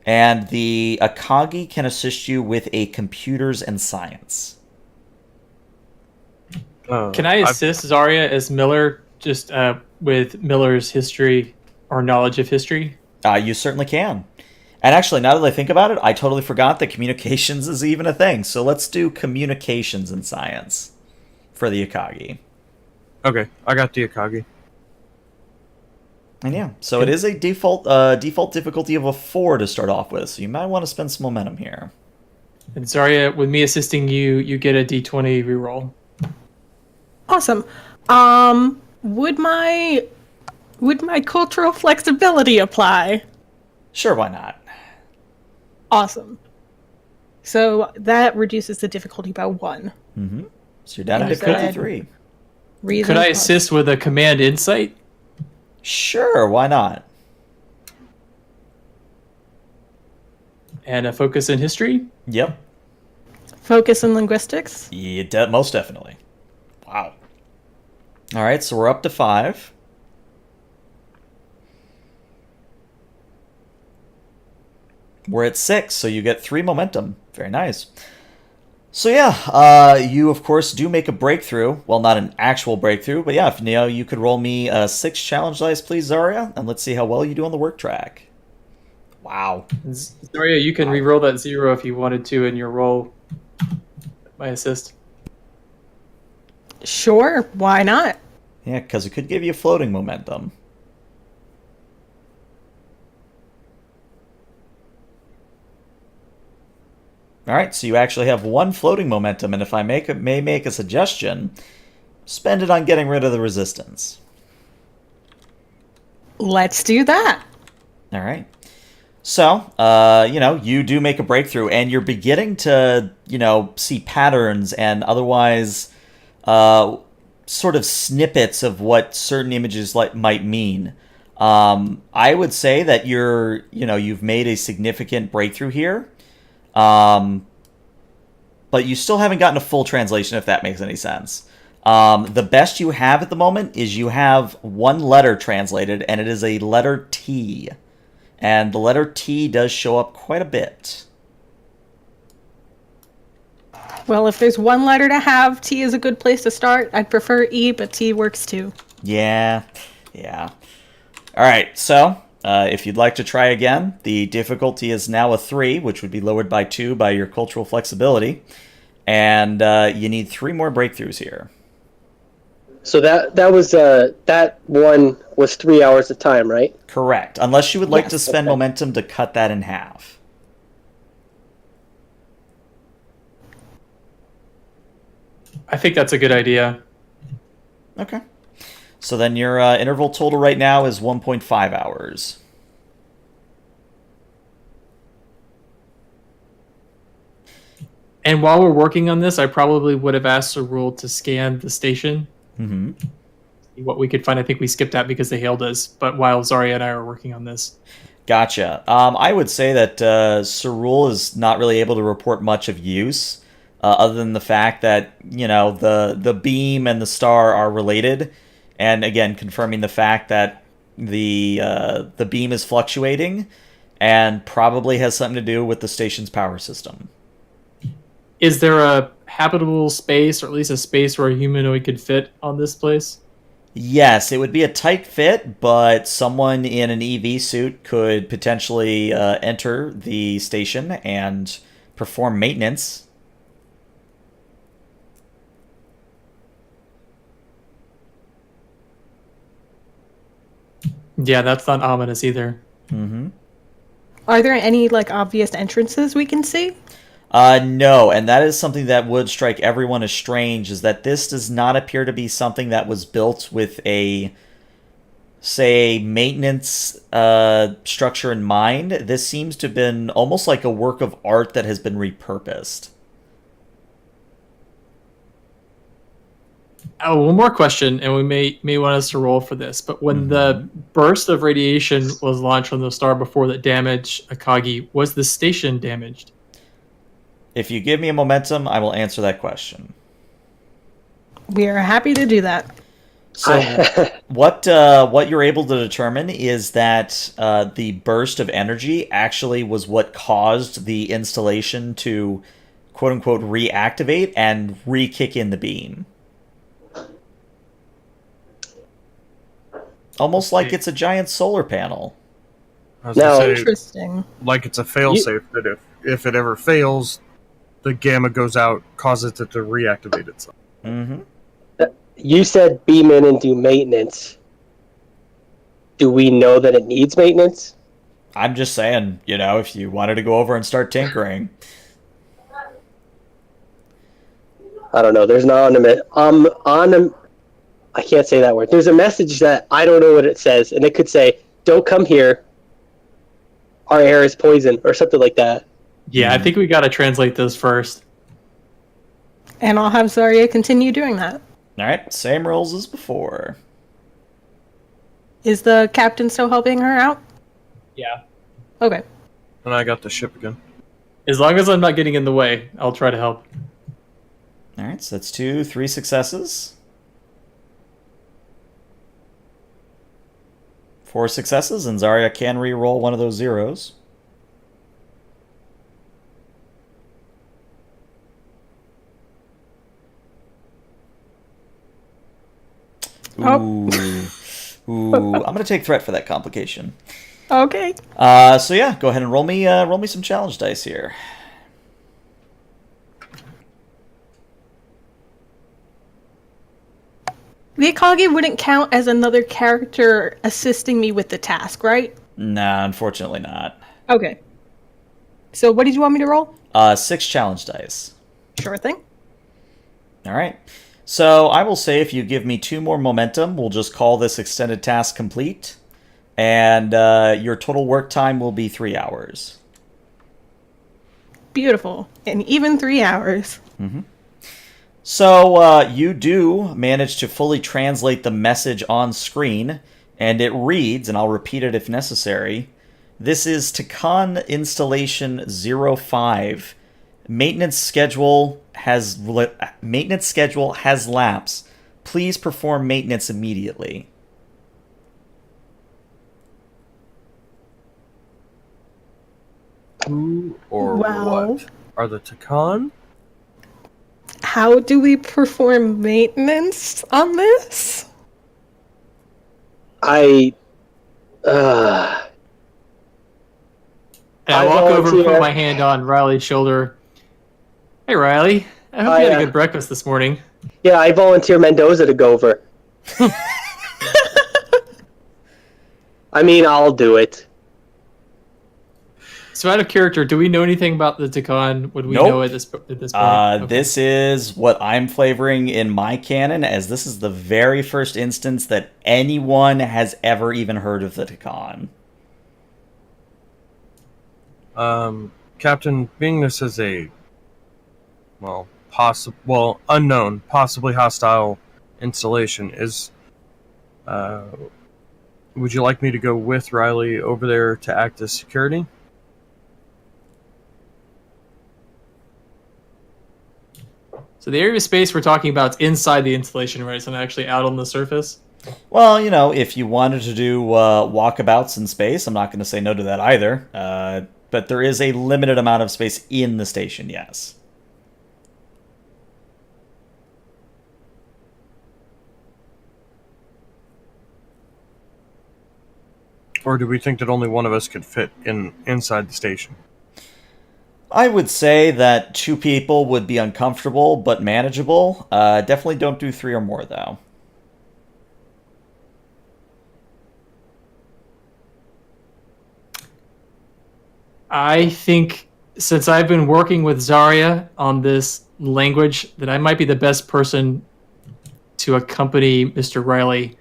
And the Akagi can assist you with a computers and science. Can I assist Zarya as Miller, just with Miller's history or knowledge of history? You certainly can. And actually, now that I think about it, I totally forgot that communications is even a thing. So let's do communications and science for the Akagi. Okay, I got the Akagi. And yeah, so it is a default difficulty of a 4 to start off with. So you might want to spend some momentum here. And Zarya, with me assisting you, you get a d20 reroll. Awesome. Would my cultural flexibility apply? Sure, why not? Awesome. So that reduces the difficulty by 1. Mm-hmm. So you're down to You difficulty said- 3. Reason Could I plus- assist with a command insight? Sure, why not? And a focus in history? Yep. Focus in linguistics? Yeah, most definitely. Wow. All right, so we're up to 5. We're at 6, so you get 3 momentum. Very nice. So yeah, you of course do make a breakthrough. Well, not an actual breakthrough, but yeah, if you could roll me 6 challenge dice, please, Zarya, and let's see how well you do on the work track. Wow. Zarya, you can re-roll that 0 if you wanted to in your roll. My assist. Sure, why not? Yeah, because it could give you floating momentum. All right, so you actually have 1 floating momentum, and if I may make a suggestion, spend it on getting rid of the resistance. Let's do that. All right. So, you do make a breakthrough, and you're beginning to, see patterns and otherwise sort of snippets of what certain images might mean. I would say that you've made a significant breakthrough here. But you still haven't gotten a full translation, if that makes any sense. The best you have at the moment is you have 1 letter translated, and it is a letter T. And the letter T does show up quite a bit. Well, if there's 1 letter to have, T is a good place to start. I'd prefer E, but T works too. Yeah. All right, so if you'd like to try again, the difficulty is now a 3, which would be lowered by 2 by your cultural flexibility. And you need 3 more breakthroughs here. So that was that one was 3 hours of time, right? Correct. Unless you would like Yes. to spend Okay. momentum to cut that in half. I think that's a good idea. Okay. So then your interval total right now is 1.5 hours. And while we're working on this, I probably would have asked Cerule to scan the station. Mm-hmm. See what we could find. I think we skipped that because they hailed us. But while Zarya and I were working on this. Gotcha. I would say that Cerule is not really able to report much of use, other than the fact that, the beam and the star are related. And again, confirming the fact that the beam is fluctuating and probably has something to do with the station's power system. Is there a habitable space, or at least a space where a humanoid could fit on this place? Yes, it would be a tight fit, but someone in an EV suit could potentially enter the station and perform maintenance. Yeah, that's not ominous either. Mm-hmm. Are there any obvious entrances we can see? No, and that is something that would strike everyone as strange, is that this does not appear to be something that was built with a, say, maintenance structure in mind. This seems to have been almost like a work of art that has been repurposed. Oh, one more question, and we may want us to roll for this. But when the burst of radiation was launched from the star before that damaged Akagi, was the station damaged? If you give me a momentum, I will answer that question. We are happy to do that. So what you're able to determine is that the burst of energy actually was what caused the installation to quote-unquote reactivate and re-kick in the beam. Almost like it's a giant solar panel. I was gonna say, Interesting. like it's a failsafe that if it ever fails, the gamma goes out, causes it to reactivate itself. Mm-hmm. You said beam in and do maintenance. Do we know that it needs maintenance? I'm just saying, if you wanted to go over and start tinkering. I don't know. There's I can't say that word. There's a message that I don't know what it says, and it could say, "Don't come here. Our air is poison," or something like that. Yeah, I think we got to translate this first. And I'll have Zarya continue doing that. All right, same rules as before. Is the captain still helping her out? Yeah. Okay. And I got the ship again. As long as I'm not getting in the way, I'll try to help. All right, so that's 3 successes. 4 successes, and Zarya can re-roll one of those zeros. Oh. Ooh, I'm gonna take threat for that complication. Okay. So yeah, go ahead and roll me some challenge dice here. The Akagi wouldn't count as another character assisting me with the task, right? Nah, unfortunately not. Okay. So what did you want me to roll? 6 challenge dice. Sure thing. All right. So I will say if you give me 2 more momentum, we'll just call this extended task complete. And your total work time will be 3 hours. Beautiful. And even 3 hours. Mm-hmm. So you do manage to fully translate the message on screen, and it reads, and I'll repeat it if necessary, "This is Takan Installation 05. Maintenance schedule has lapsed. Please perform maintenance immediately." Who or Wow. what are the Takan? How do we perform maintenance on this? And I I walk over and volunteer. put my hand on Riley's shoulder. Hey, Riley. I hope you had a good breakfast this morning. Yeah, I volunteer Mendoza to go over. I mean, I'll do it. So out of character, do we know anything about the Takan? Would we Nope. know at this point? Okay. This is what I'm flavoring in my canon, as this is the very first instance that anyone has ever even heard of the Takan. Captain, being this is a unknown, possibly hostile installation, would you like me to go with Riley over there to act as security? So the area of space we're talking about is inside the installation, right? It's not actually out on the surface. Well, if you wanted to do walkabouts in space, I'm not going to say no to that either. But there is a limited amount of space in the station, yes. Or do we think that only one of us could fit inside the station? I would say that 2 people would be uncomfortable, but manageable. Definitely don't do 3 or more, though. I think since I've been working with Zarya on this language, that I might be the best person to accompany Mr. Riley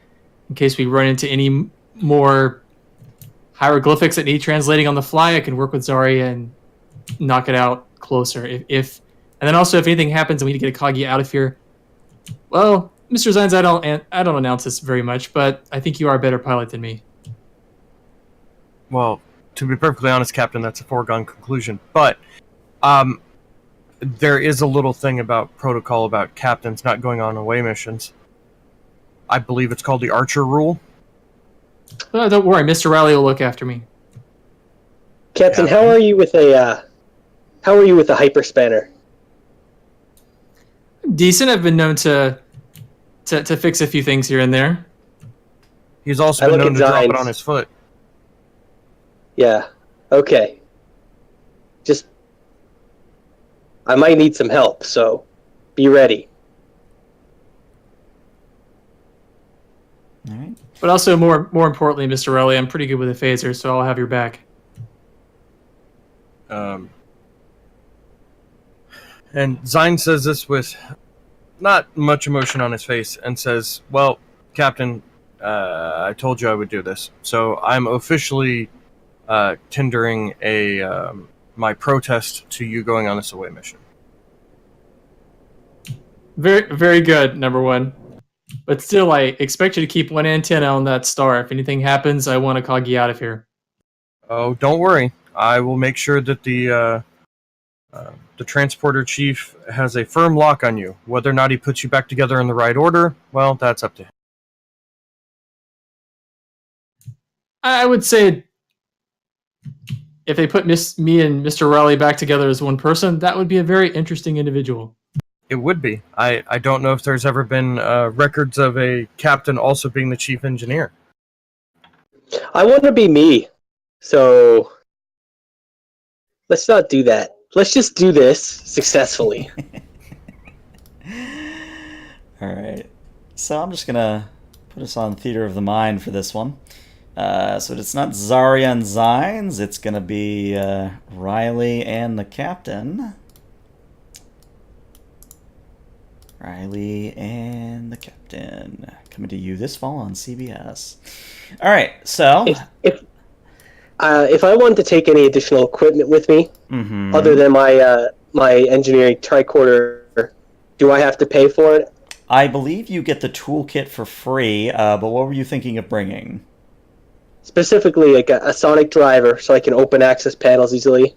in case we run into any more hieroglyphics that need translating on the fly. I can work with Zarya and knock it out closer. If and then also if anything happens and we need to get Akagi out of here, well, Mr. Zines, I don't announce this very much, but I think you are a better pilot than me. Well, to be perfectly honest, Captain, that's a foregone conclusion. But there is a little thing about protocol about captains not going on away missions. I believe it's called the Archer Rule. Don't worry, Mr. Riley will look after me. Captain, how are you with a hyperspanner? Decent. I've been known to fix a few things here and there. He's also been known to drop it on his foot. Yeah. Okay. I might need some help, so be ready. All right. But also, more importantly, Mr. Riley, I'm pretty good with a phaser, so I'll have your back. And Zine says this with not much emotion on his face and says, well, Captain, I told you I would do this. So I'm officially tendering my protest to you going on this away mission. Very, very good, number one. But still, I expect you to keep one antenna on that star. If anything happens, I want Akagi out of here. Oh, don't worry. I will make sure that the transporter chief has a firm lock on you. Whether or not he puts you back together in the right order, well, that's up to him. I would say if they put me and Mr. Riley back together as one person, that would be a very interesting individual. It would be. I don't know if there's ever been records of a captain also being the chief engineer. I want to be me, so let's not do that. Let's just do this successfully. All right. So I'm just going to put us on theater of the mind for this one. So it's not Zarya and Zines. It's going to be Riley and the captain. Riley and the captain. Coming to you this fall on CBS. All right. So if I wanted to take any additional equipment with me, other than my engineering tricorder, do I have to pay for it? I believe you get the toolkit for free, but what were you thinking of bringing? Specifically, like a sonic driver, so I can open access panels easily.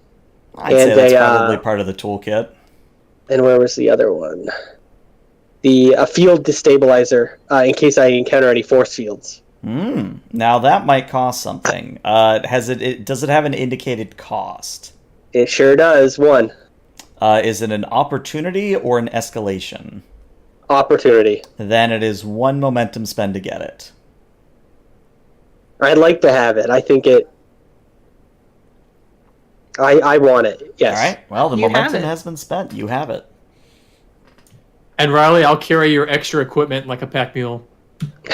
I'd say that's probably part of the toolkit. And where was the other one? A field destabilizer, in case I encounter any force fields. Now that might cost something. Does it have an indicated cost? It sure does. One. Is it an opportunity or an escalation? Opportunity. Then it is 1 momentum spend to get it. I'd like to have it. I think it... I want it, yes. All right. Well, the momentum has been spent. You have it. And Riley, I'll carry your extra equipment like a pack mule.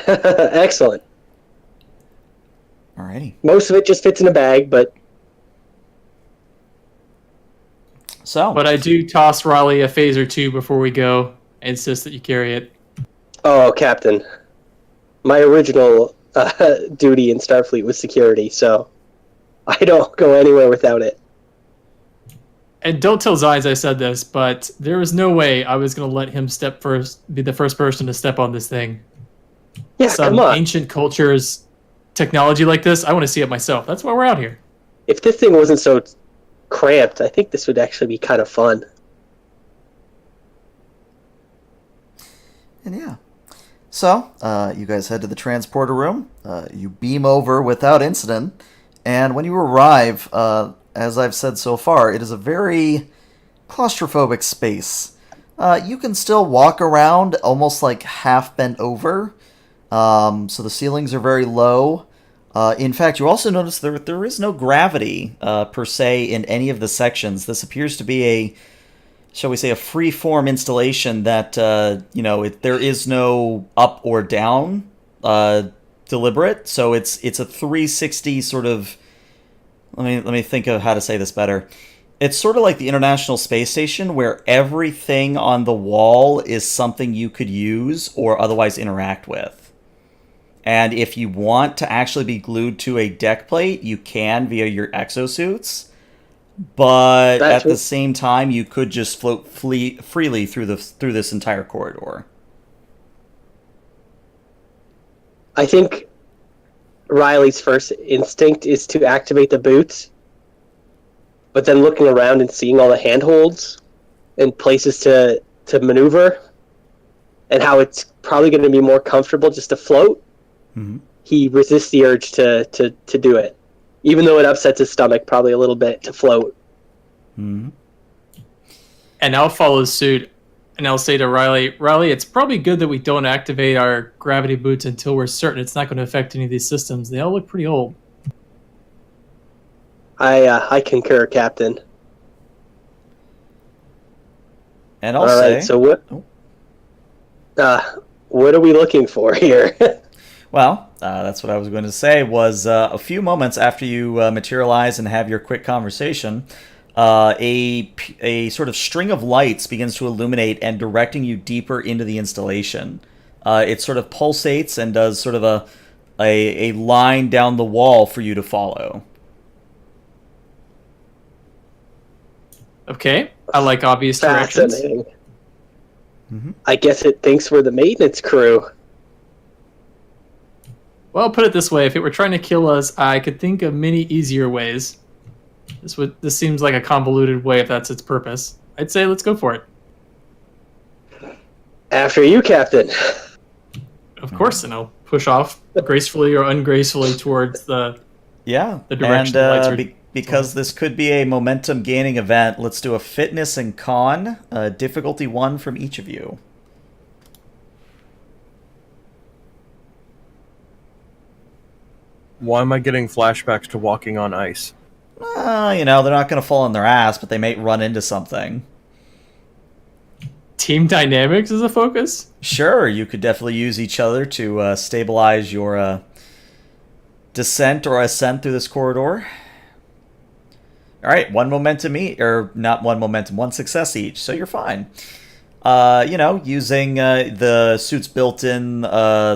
Excellent. Alrighty. Most of it just fits in a bag, but... But I do toss Riley a phaser too before we go. I insist that you carry it. Oh, Captain. My original duty in Starfleet was security, so I don't go anywhere without it. And don't tell Zines I said this, but there was no way I was going to let him be the first person to step on this thing. Yeah, Some come on. ancient culture's technology like this, I want to see it myself. That's why we're out here. If this thing wasn't so cramped, I think this would actually be kind of fun. And yeah. So, you guys head to the transporter room. You beam over without incident. And when you arrive, as I've said so far, it is a very claustrophobic space. You can still walk around almost like half bent over. So the ceilings are very low. In fact, you also notice there is no gravity per se in any of the sections. This appears to be shall we say, a free-form installation that, there is no up or down deliberate. So it's a 360 sort of... Let me think of how to say this better. It's sort of like the International Space Station, where everything on the wall is something you could use or otherwise interact with. And if you want to actually be glued to a deck plate, you can via your exosuits. But at the same time, you could just float freely through this entire corridor. I think Riley's first instinct is to activate the boots, but then looking around and seeing all the handholds and places to maneuver, and how it's probably going to be more comfortable just to float, he resists the urge to do it, even though it upsets his stomach probably a little bit to float. And I'll follow suit, and I'll say to Riley, it's probably good that we don't activate our gravity boots until we're certain it's not going to affect any of these systems. They all look pretty old. I concur, Captain. And I'll say... so what are we looking for here? Well, that's what I was going to say, was a few moments after you materialize and have your quick conversation, a sort of string of lights begins to illuminate and directing you deeper into the installation. It sort of pulsates and does sort of a line down the wall for you to follow. Okay, I like obvious directions. I guess it thinks we're the maintenance crew. Well, put it this way, if it were trying to kill us, I could think of many easier ways. This seems like a convoluted way if that's its purpose. I'd say let's go for it. After you, Captain. Of course, and I'll push off gracefully or ungracefully towards the direction the lights are. Because this could be a momentum-gaining event, let's do a fitness and con, difficulty 1 from each of you. Why am I getting flashbacks to walking on ice? They're not going to fall on their ass, but they may run into something. Team dynamics is a focus? Sure, you could definitely use each other to stabilize your descent or ascent through this corridor. All right, one success each, so you're fine. Using the suit's built-in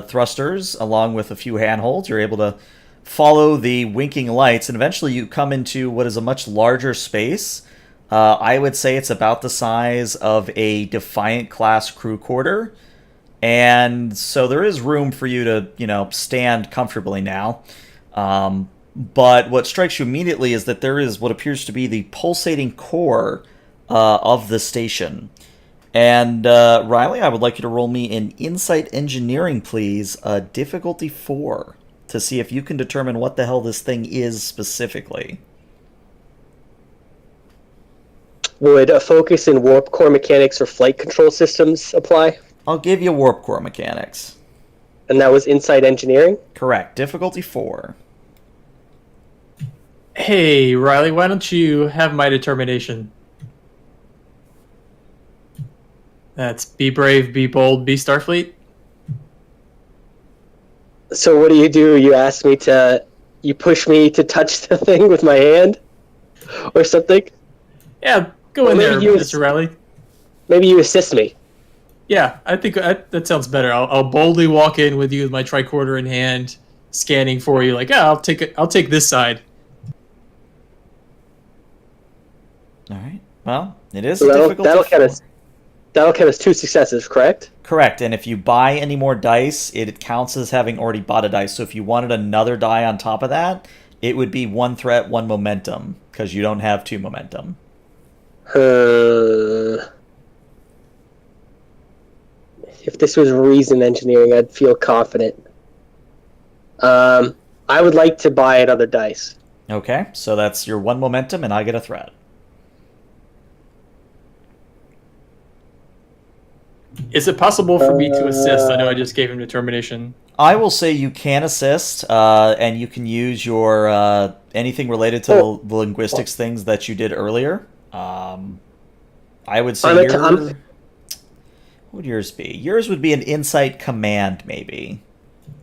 thrusters along with a few handholds, you're able to follow the winking lights, and eventually you come into what is a much larger space. I would say it's about the size of a Defiant-class crew quarter, and so there is room for you to, stand comfortably now. But what strikes you immediately is that there is what appears to be the pulsating core of the station. And Riley, I would like you to roll me an Insight Engineering, please, difficulty 4, to see if you can determine what the hell this thing is specifically. Would a focus in warp core mechanics or flight control systems apply? I'll give you warp core mechanics. And that was Insight Engineering? Correct. Difficulty 4. Hey, Riley, why don't you have my determination? That's be brave, be bold, be Starfleet. So what do? You push me to touch the thing with my hand? Or something? Yeah, go in there, Mr. Riley. Maybe you assist me. Yeah, I think that sounds better. I'll boldly walk in with you with my tricorder in hand, scanning for you. Like, I'll take this side. All right. Well, it is a difficult. That'll count as 2 successes, correct? Correct. And if you buy any more dice, it counts as having already bought a dice. So if you wanted another die on top of that, it would be 1 threat, 1 momentum, because you don't have 2 momentum. If this was reason engineering, I'd feel confident. I would like to buy another dice. Okay, so that's your 1 momentum, and I get a threat. Is it possible for me to assist? I know I just gave him determination. I will say you can assist, and you can use your anything related to the linguistics things that you did earlier. I would say what would yours be? Yours would be an insight command, maybe.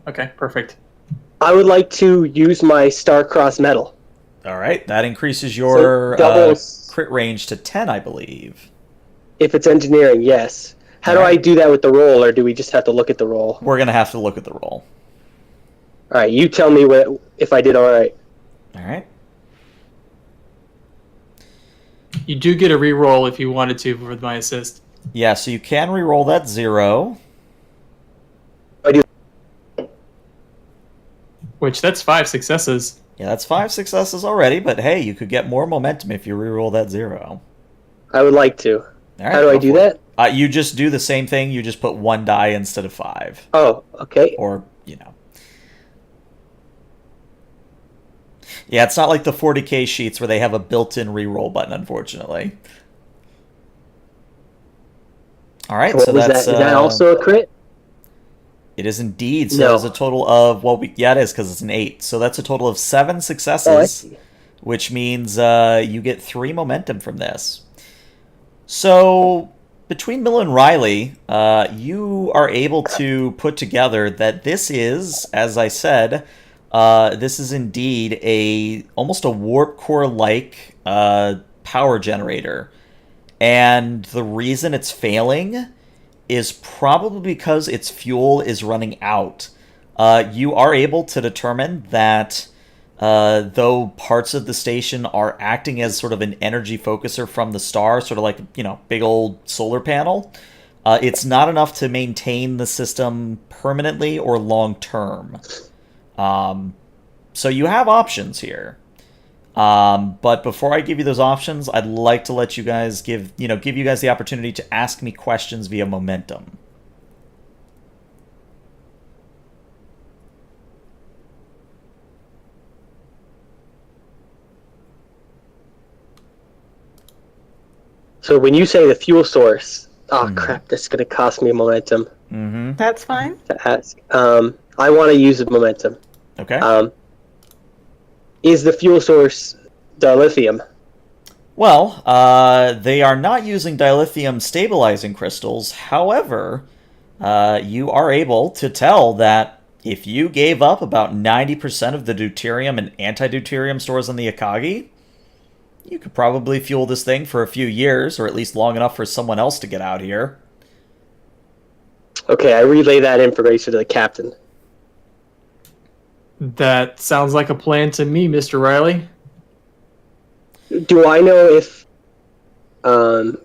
Okay, perfect. I would like to use my star-crossed metal. All right, that increases your doubles crit range to 10, I believe. if it's engineering. Yes. How All do right. I do that with the roll, or do we just have to look at the roll? We're going to have to look at the roll. All right, you tell me if I did all right. All right. You do get a reroll if you wanted to with my assist. Yeah, so you can re-roll that 0. I do. Which, that's 5 successes. Yeah, that's 5 successes already, but hey, you could get more momentum if you re-roll that 0. I would like to. All right, how do I do for it. that? You just do the same thing. You just put 1 die instead of 5. Oh, okay. Or, you know. Yeah, it's not like the 40k sheets where they have a built-in re-roll button, unfortunately. All right, What so was that's... that? Is that also a crit? It is indeed. So No. that's a total of... Well, yeah, it is, because it's an 8. So that's a total of 7 successes, Oh, I see. which means you get 3 momentum from this. So, between Mill and Riley, you are able to put together that this is, as I said, this is indeed almost a warp core-like power generator. And the reason it's failing is probably because its fuel is running out. You are able to determine that though parts of the station are acting as sort of an energy focuser from the star, sort of like, big old solar panel, it's not enough to maintain the system permanently or long term. So you have options here. But before I give you those options, I'd like to let you guys give you guys the opportunity to ask me questions via momentum. So when you say the fuel source, crap, this is going to cost me momentum That's fine. to ask. I want to use the momentum. Okay. Is the fuel source dilithium? Well, they are not using dilithium stabilizing crystals. However, you are able to tell that if you gave up about 90% of the deuterium and anti-deuterium stores on the Akagi, you could probably fuel this thing for a few years, or at least long enough for someone else to get out here. Okay, I relay that information to the captain. That sounds like a plan to me, Mr. Riley. Do I know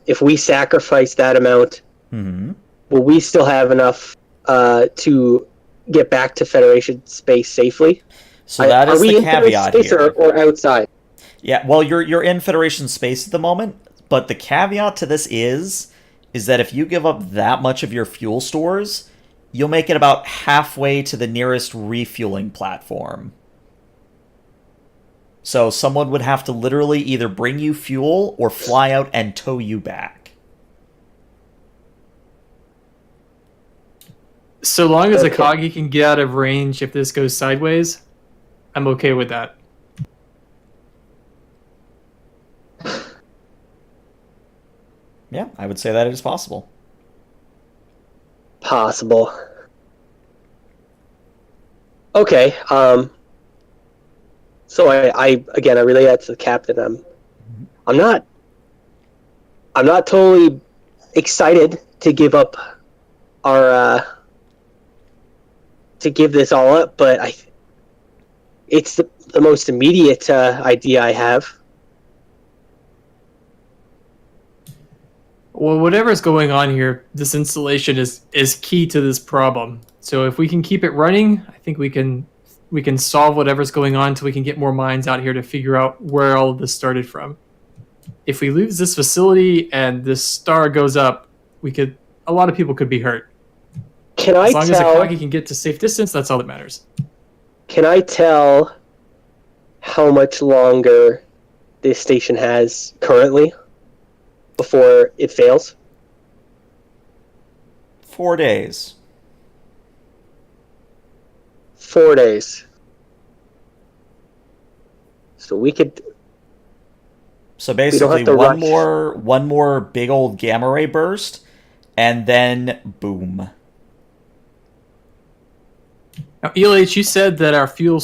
if we sacrifice that amount, will we still have enough to get back to Federation space safely? So that is the caveat space here. or outside? Yeah, well, you're in Federation space at the moment, but the caveat to this is that if you give up that much of your fuel stores, you'll make it about halfway to the nearest refueling platform. So someone would have to literally either bring you fuel or fly out and tow you back. So long as Okay. Akagi can get out of range if this goes sideways, I'm okay with that. Yeah, I would say that it is possible. Possible. Okay. So I relay that to the captain. I'm not totally excited to give up to give this all up, but it's the most immediate idea I have. Well, whatever's going on here, this installation is key to this problem. So if we can keep it running, I think we can solve whatever's going on until we can get more minds out here to figure out where all of this started from. If we lose this facility and this star goes up, a lot of people could be hurt. As long as Akagi can get to safe distance, that's all that matters. Can I tell how much longer this station has currently before it fails? 4 days. 4 days. So we could. So basically, to one rush. more big old gamma ray burst, and then boom. Now, ELH, you said that our fuel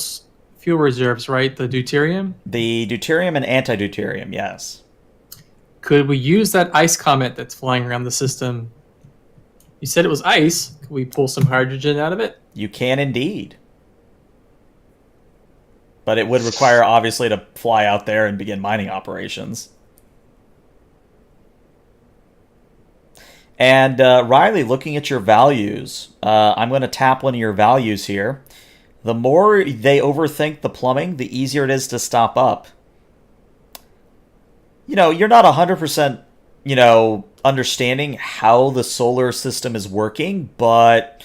fuel reserves, right? The deuterium? The deuterium and anti-deuterium, yes. Could we use that ice comet that's flying around the system? You said it was ice. Could we pull some hydrogen out of it? You can indeed. But it would require, obviously, to fly out there and begin mining operations. And Riley, looking at your values, I'm going to tap one of your values here. The more they overthink the plumbing, the easier it is to stop up. You know, you're not 100%, understanding how the solar system is working, but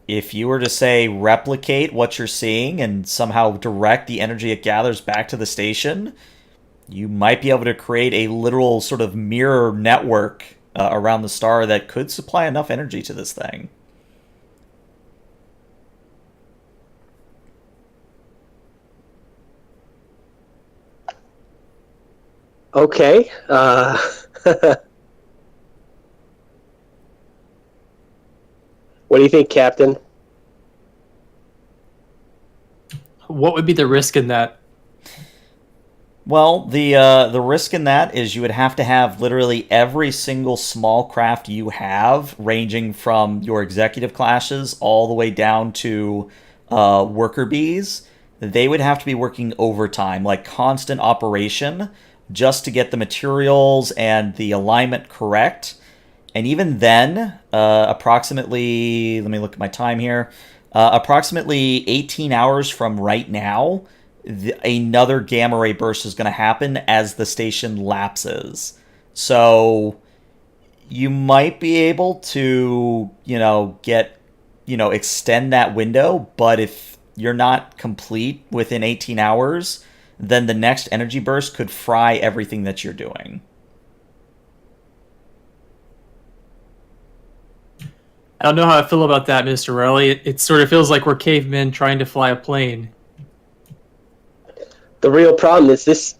if you were to, say, replicate what you're seeing and somehow direct the energy it gathers back to the station, you might be able to create a literal sort of mirror network around the star that could supply enough energy to this thing. Okay. What do you think, Captain? What would be the risk in that? Well, the risk in that is you would have to have literally every single small craft you have, ranging from your executive classes all the way down to worker bees. They would have to be working overtime, like constant operation, just to get the materials and the alignment correct. And even then, approximately, let me look at my time here, approximately 18 hours from right now, another gamma ray burst is going to happen as the station lapses. So you might be able to, extend that window, but if you're not complete within 18 hours, then the next energy burst could fry everything that you're doing. I don't know how I feel about that, Mr. Riley. It sort of feels like we're cavemen trying to fly a plane. The real problem is this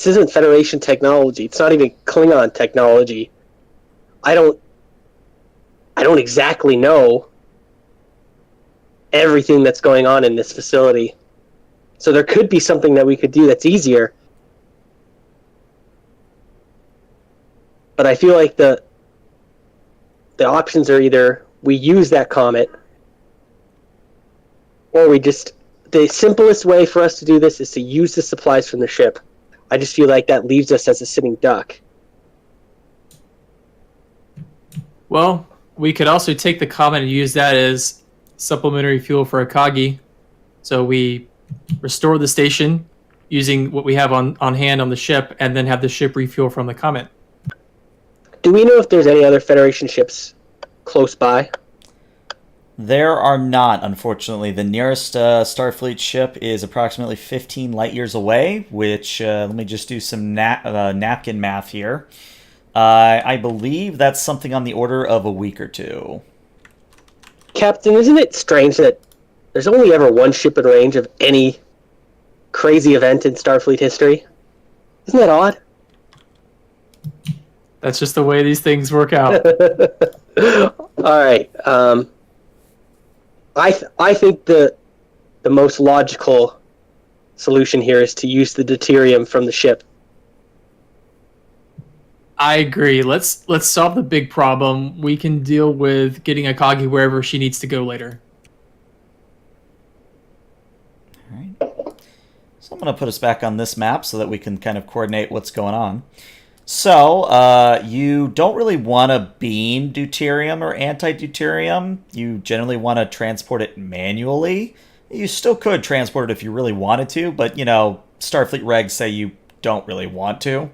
isn't Federation technology. It's not even Klingon technology. I don't exactly know everything that's going on in this facility. So there could be something that we could do that's easier. But I feel like the options are either we use that comet, or the simplest way for us to do this is to use the supplies from the ship. I just feel like that leaves us as a sitting duck. Well, we could also take the comet and use that as supplementary fuel for Akagi. So we restore the station using what we have on hand on the ship, and then have the ship refuel from the comet. Do we know if there's any other Federation ships close by? There are not, unfortunately. The nearest Starfleet ship is approximately 15 light years away, which, let me just do some napkin math here. I believe that's something on the order of a week or two. Captain, isn't it strange that there's only ever one ship in range of any crazy event in Starfleet history? Isn't that odd? That's just the way these things work out. All right. I think the most logical solution here is to use the deuterium from the ship. I agree. Let's solve the big problem. We can deal with getting Akagi wherever she needs to go later. All right. So I'm going to put us back on this map so that we can kind of coordinate what's going on. So, you don't really want to beam deuterium or anti-deuterium. You generally want to transport it manually. You still could transport it if you really wanted to, but, Starfleet regs say you don't really want to.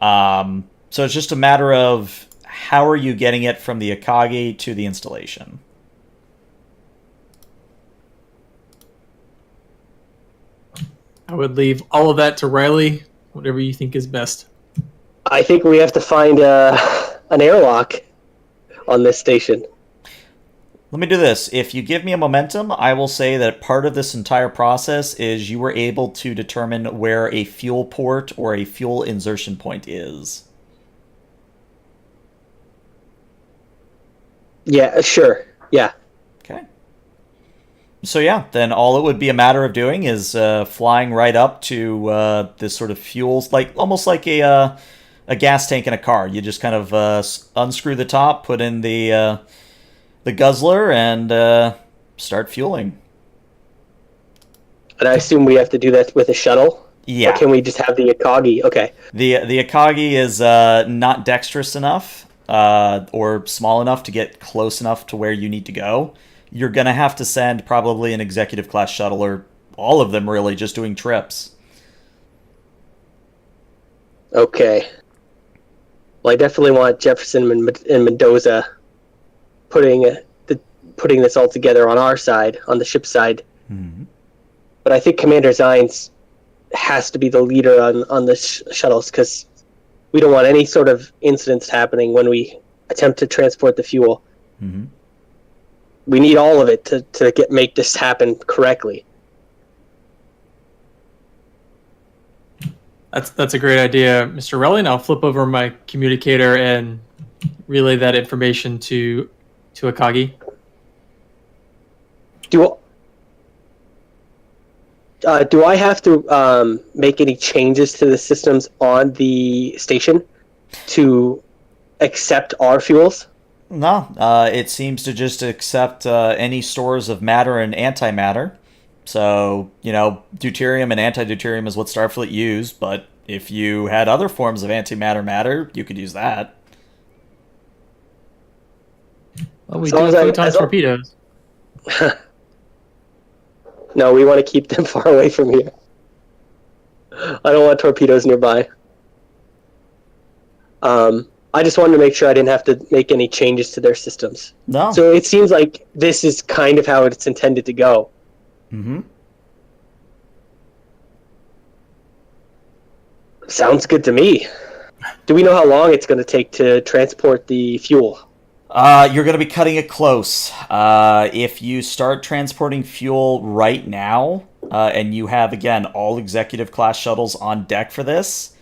So it's just a matter of how are you getting it from the Akagi to the installation. I would leave all of that to Riley, whatever you think is best. I think we have to find an airlock on this station. Let me do this. If you give me a momentum, I will say that part of this entire process is you were able to determine where a fuel port or a fuel insertion point is. Yeah, sure. Yeah. Okay. So yeah, then all it would be a matter of doing is flying right up to this sort of fuels, like almost like a gas tank in a car. You just kind of unscrew the top, put in the guzzler, and start fueling. And I assume we have to do that with a shuttle? Yeah. Or can we just have the Akagi? Okay. The Akagi is not dexterous enough or small enough to get close enough to where you need to go. You're going to have to send probably an executive class shuttle, or all of them really, just doing trips. Okay. Well, I definitely want Jefferson and Mendoza putting this all together on our side, on the ship side. Mm-hmm. But I think Commander Zines has to be the leader on the shuttles, because we don't want any sort of incidents happening when we attempt to transport the fuel. Mm-hmm. We need all of it to make this happen correctly. That's a great idea, Mr. Relling. I'll flip over my communicator and relay that information to Akagi. Do I have to make any changes to the systems on the station to accept our fuels? No, it seems to just accept any stores of matter and antimatter. So, deuterium and antideuterium is what Starfleet use, but if you had other forms of antimatter matter, you could use that. Well, we do have photon torpedoes. No, we want to keep them far away from here. I don't want torpedoes nearby. I just wanted to make sure I didn't have to make any changes to their systems. No. So it seems like this is kind of how it's intended to go. Mm-hmm. Sounds good to me. Do we know how long it's going to take to transport the fuel? You're going to be cutting it close. If you start transporting fuel right now, and you have, again, all executive class shuttles on deck for this,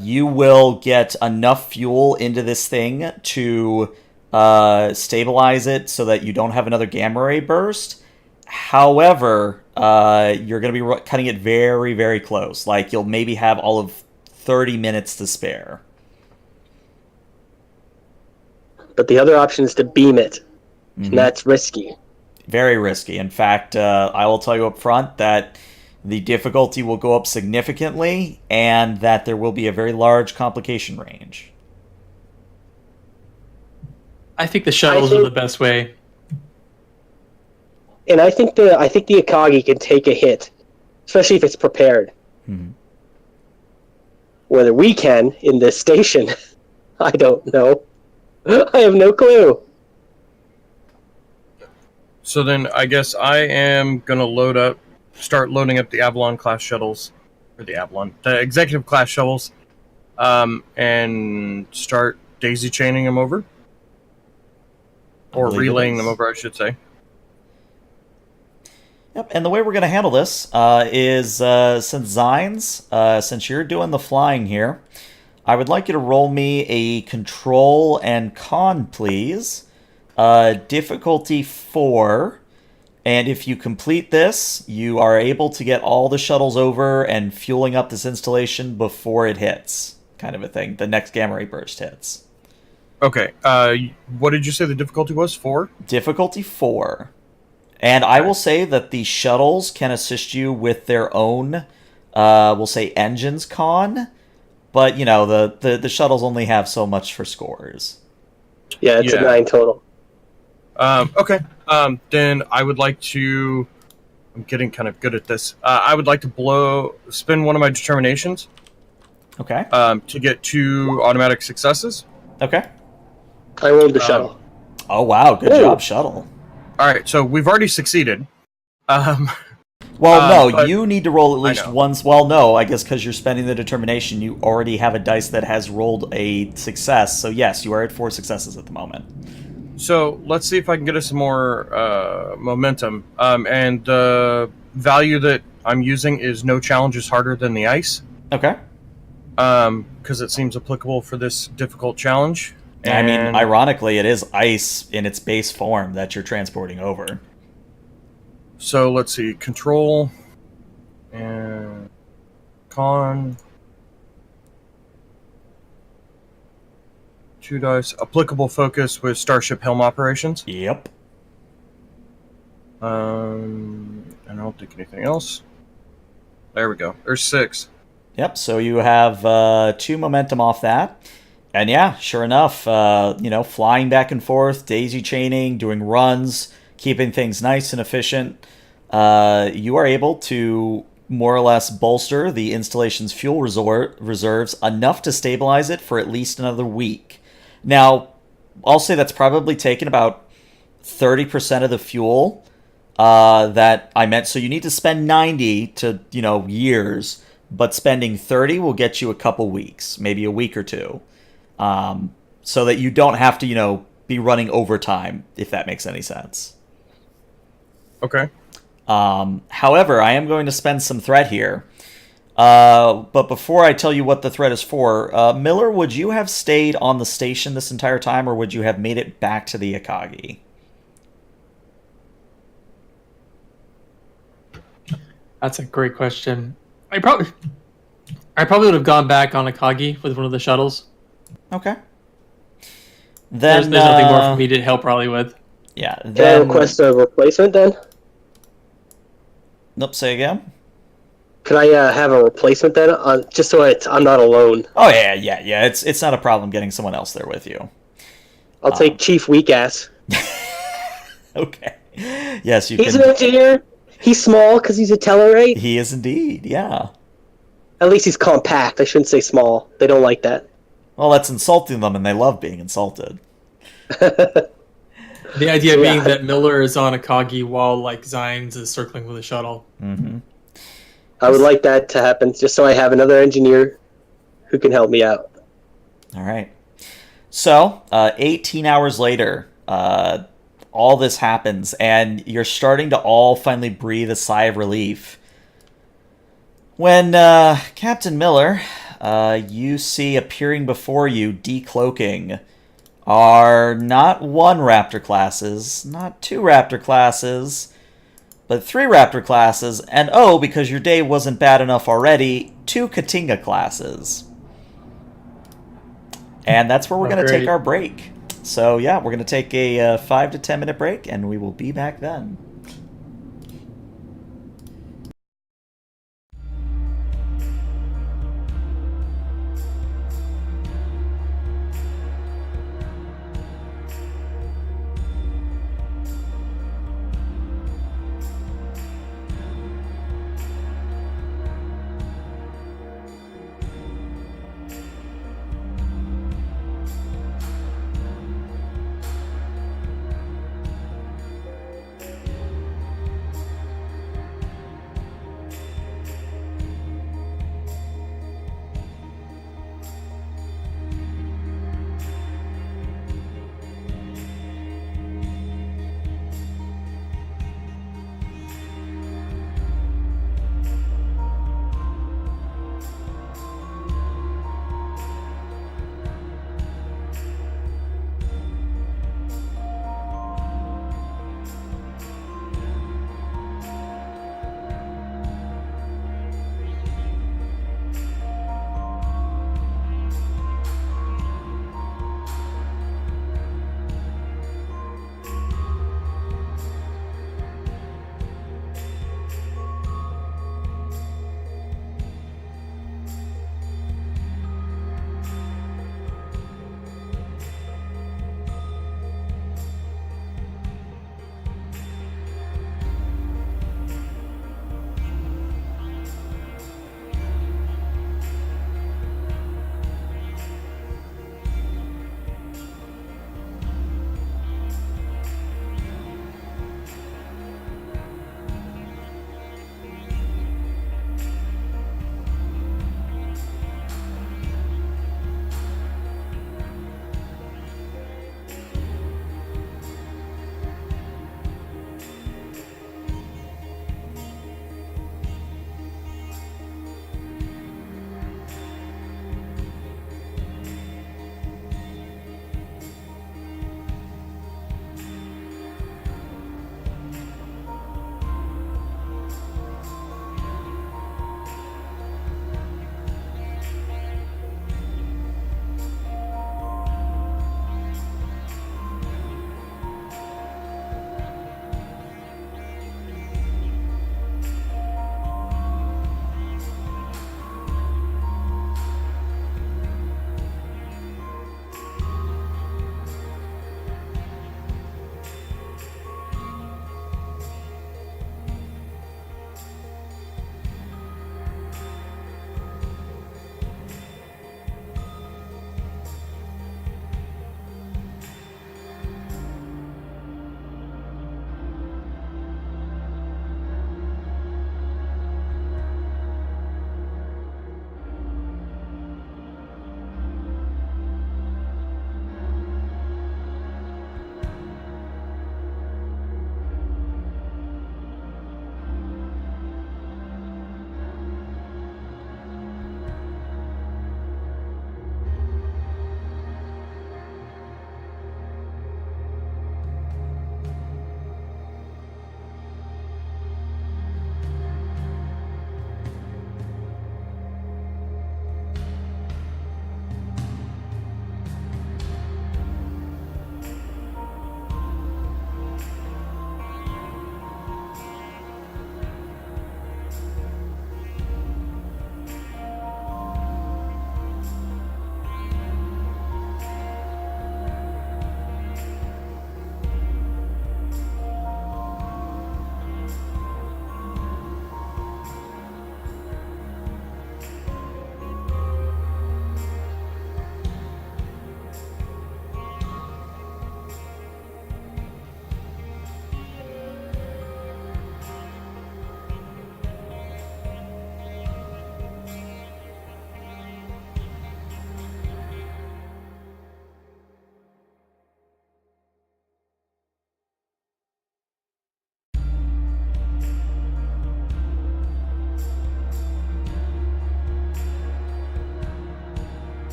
you will get enough fuel into this thing to stabilize it so that you don't have another gamma ray burst. However, you're going to be cutting it very, very close. Like, you'll maybe have all of 30 minutes to spare. But the other option is to beam it, Mm-hmm. and that's risky. Very risky. In fact, I will tell you up front that the difficulty will go up significantly, and that there will be a very large complication range. I think the shuttles are the best way. And I think the Akagi can take a hit, especially if it's prepared. Mm-hmm. Whether we can in this station, I don't know. I have no clue. So then I guess I am going to start loading up the Avalon class shuttles, or the executive class shuttles, and start daisy chaining them over. Or relaying them over, I should say. Yep, and the way we're going to handle this is, since Zines, since you're doing the flying here, I would like you to roll me a control and con, please. Difficulty 4. And if you complete this, you are able to get all the shuttles over and fueling up this installation before it hits. Kind of a thing. The next gamma ray burst hits. Okay. What did you say the difficulty was? 4? Difficulty 4. And I will say that the shuttles can assist you with their own, we'll say, engines con. But, the shuttles only have so much for scores. Yeah, it's a 9 total. Okay. Then I would like to... I'm getting kind of good at this. I would like to spin one of my determinations. Okay. To get 2 automatic successes. Okay. I rolled the shuttle. Oh, wow. Good job, shuttle. All right, so we've already succeeded. Well, no, you need to roll at least know. once. Well, no, I guess because you're spending the determination, you already have a dice that has rolled a success. So, yes, you are at 4 successes at the moment. So, let's see if I can get us some more momentum. And the value that I'm using is no challenge is harder than the ice. Okay. Because it seems applicable for this difficult challenge. I mean, ironically, it is ice in its base form that you're transporting over. So let's see. Control and con. 2 dice. Applicable focus with Starship Helm operations. Yep. And I don't think anything else. There we go. There's 6. Yep, so you have 2 momentum off that. And yeah, sure enough, flying back and forth, daisy chaining, doing runs, keeping things nice and efficient. You are able to more or less bolster the installation's fuel reserves enough to stabilize it for at least another week. Now, I'll say that's probably taken about 30% of the fuel that I meant. So you need to spend 90 to, years, but spending 30 will get you a couple weeks, maybe a week or two. So that you don't have to, be running overtime, if that makes any sense. Okay. However, I am going to spend some threat here. But before I tell you what the threat is for, Miller, would you have stayed on the station this entire time, or would you have made it back to the Akagi? That's a great question. I probably would have gone back on Akagi with one of the shuttles. Okay. Then there's nothing more for me to help Raleigh with. Yeah. Can I request a replacement then? Nope. Say again. Could I have a replacement then, just so I'm not alone? Oh yeah. It's not a problem getting someone else there with you. I'll take Chief Weak-Ass. Okay. Yes, you He's can. an engineer. He's small because he's a Tellarite. He is indeed. Yeah. At least he's compact. I shouldn't say small. They don't like that. Well, that's insulting them, and they love being insulted. The idea being that Miller is on Akagi while Zines is circling with a shuttle. Mm-hmm. I would like that to happen, just so I have another engineer who can help me out. All right. So, 18 hours later, all this happens, and you're starting to all finally breathe a sigh of relief. When Captain Miller, you see appearing before you, decloaking, are not 1 Raptor classes, not 2 Raptor classes, but 3 Raptor classes, and because your day wasn't bad enough already, 2 Katinga classes. And that's where we're going to take our break. So yeah, we're going to take a 5 to 10 minute break, and we will be back then.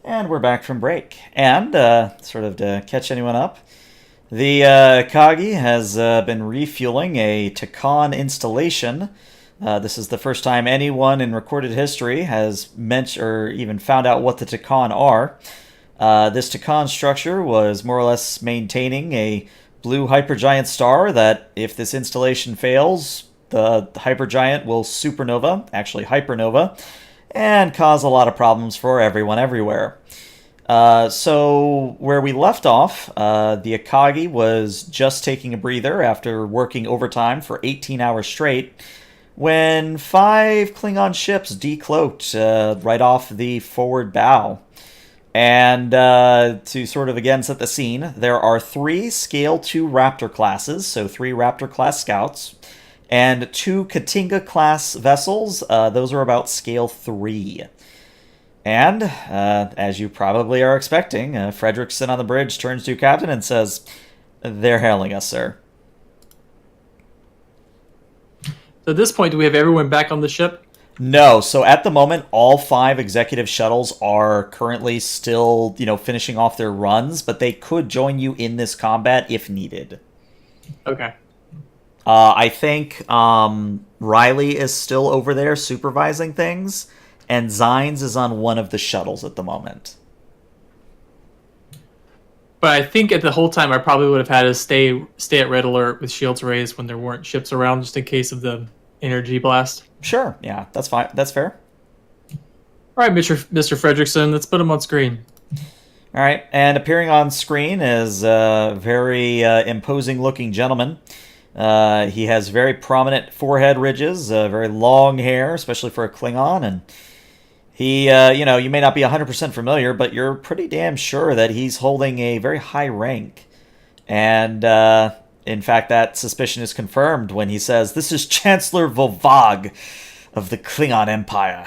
And we're back from break. And, sort of to catch anyone up, the Akagi has been refueling a Takan installation. This is the first time anyone in recorded history has mentioned or even found out what the Takan are. This Takan structure was more or less maintaining a blue hypergiant star that, if this installation fails, the hypergiant will supernova, actually hypernova, and cause a lot of problems for everyone everywhere. So where we left off, the Akagi was just taking a breather after working overtime for 18 hours straight when 5 Klingon ships decloaked right off the forward bow. And to sort of again set the scene, there are 3 Scale 2 Raptor classes, so 3 Raptor class scouts, and 2 Katinga class vessels. Those are about Scale 3. And, as you probably are expecting, Fredrickson on the bridge turns to Captain and says, "They're hailing us, sir." So at this point, do we have everyone back on the ship? No, so at the moment, all 5 executive shuttles are currently still, finishing off their runs, but they could join you in this combat if needed. Okay. I think Riley is still over there supervising things, and Zines is on one of the shuttles at the moment. But I think at the whole time, I probably would have had to stay at red alert with shields raised when there weren't ships around, just in case of the energy blast. Sure, yeah, that's fine. That's fair. All right, Mr. Fredrickson, let's put him on screen. All right, and appearing on screen is a very imposing-looking gentleman. He has very prominent forehead ridges, very long hair, especially for a Klingon, and he, you may not be 100% familiar, but you're pretty damn sure that he's holding a very high rank. And, in fact, that suspicion is confirmed when he says, "This is Chancellor Volvag of the Klingon Empire.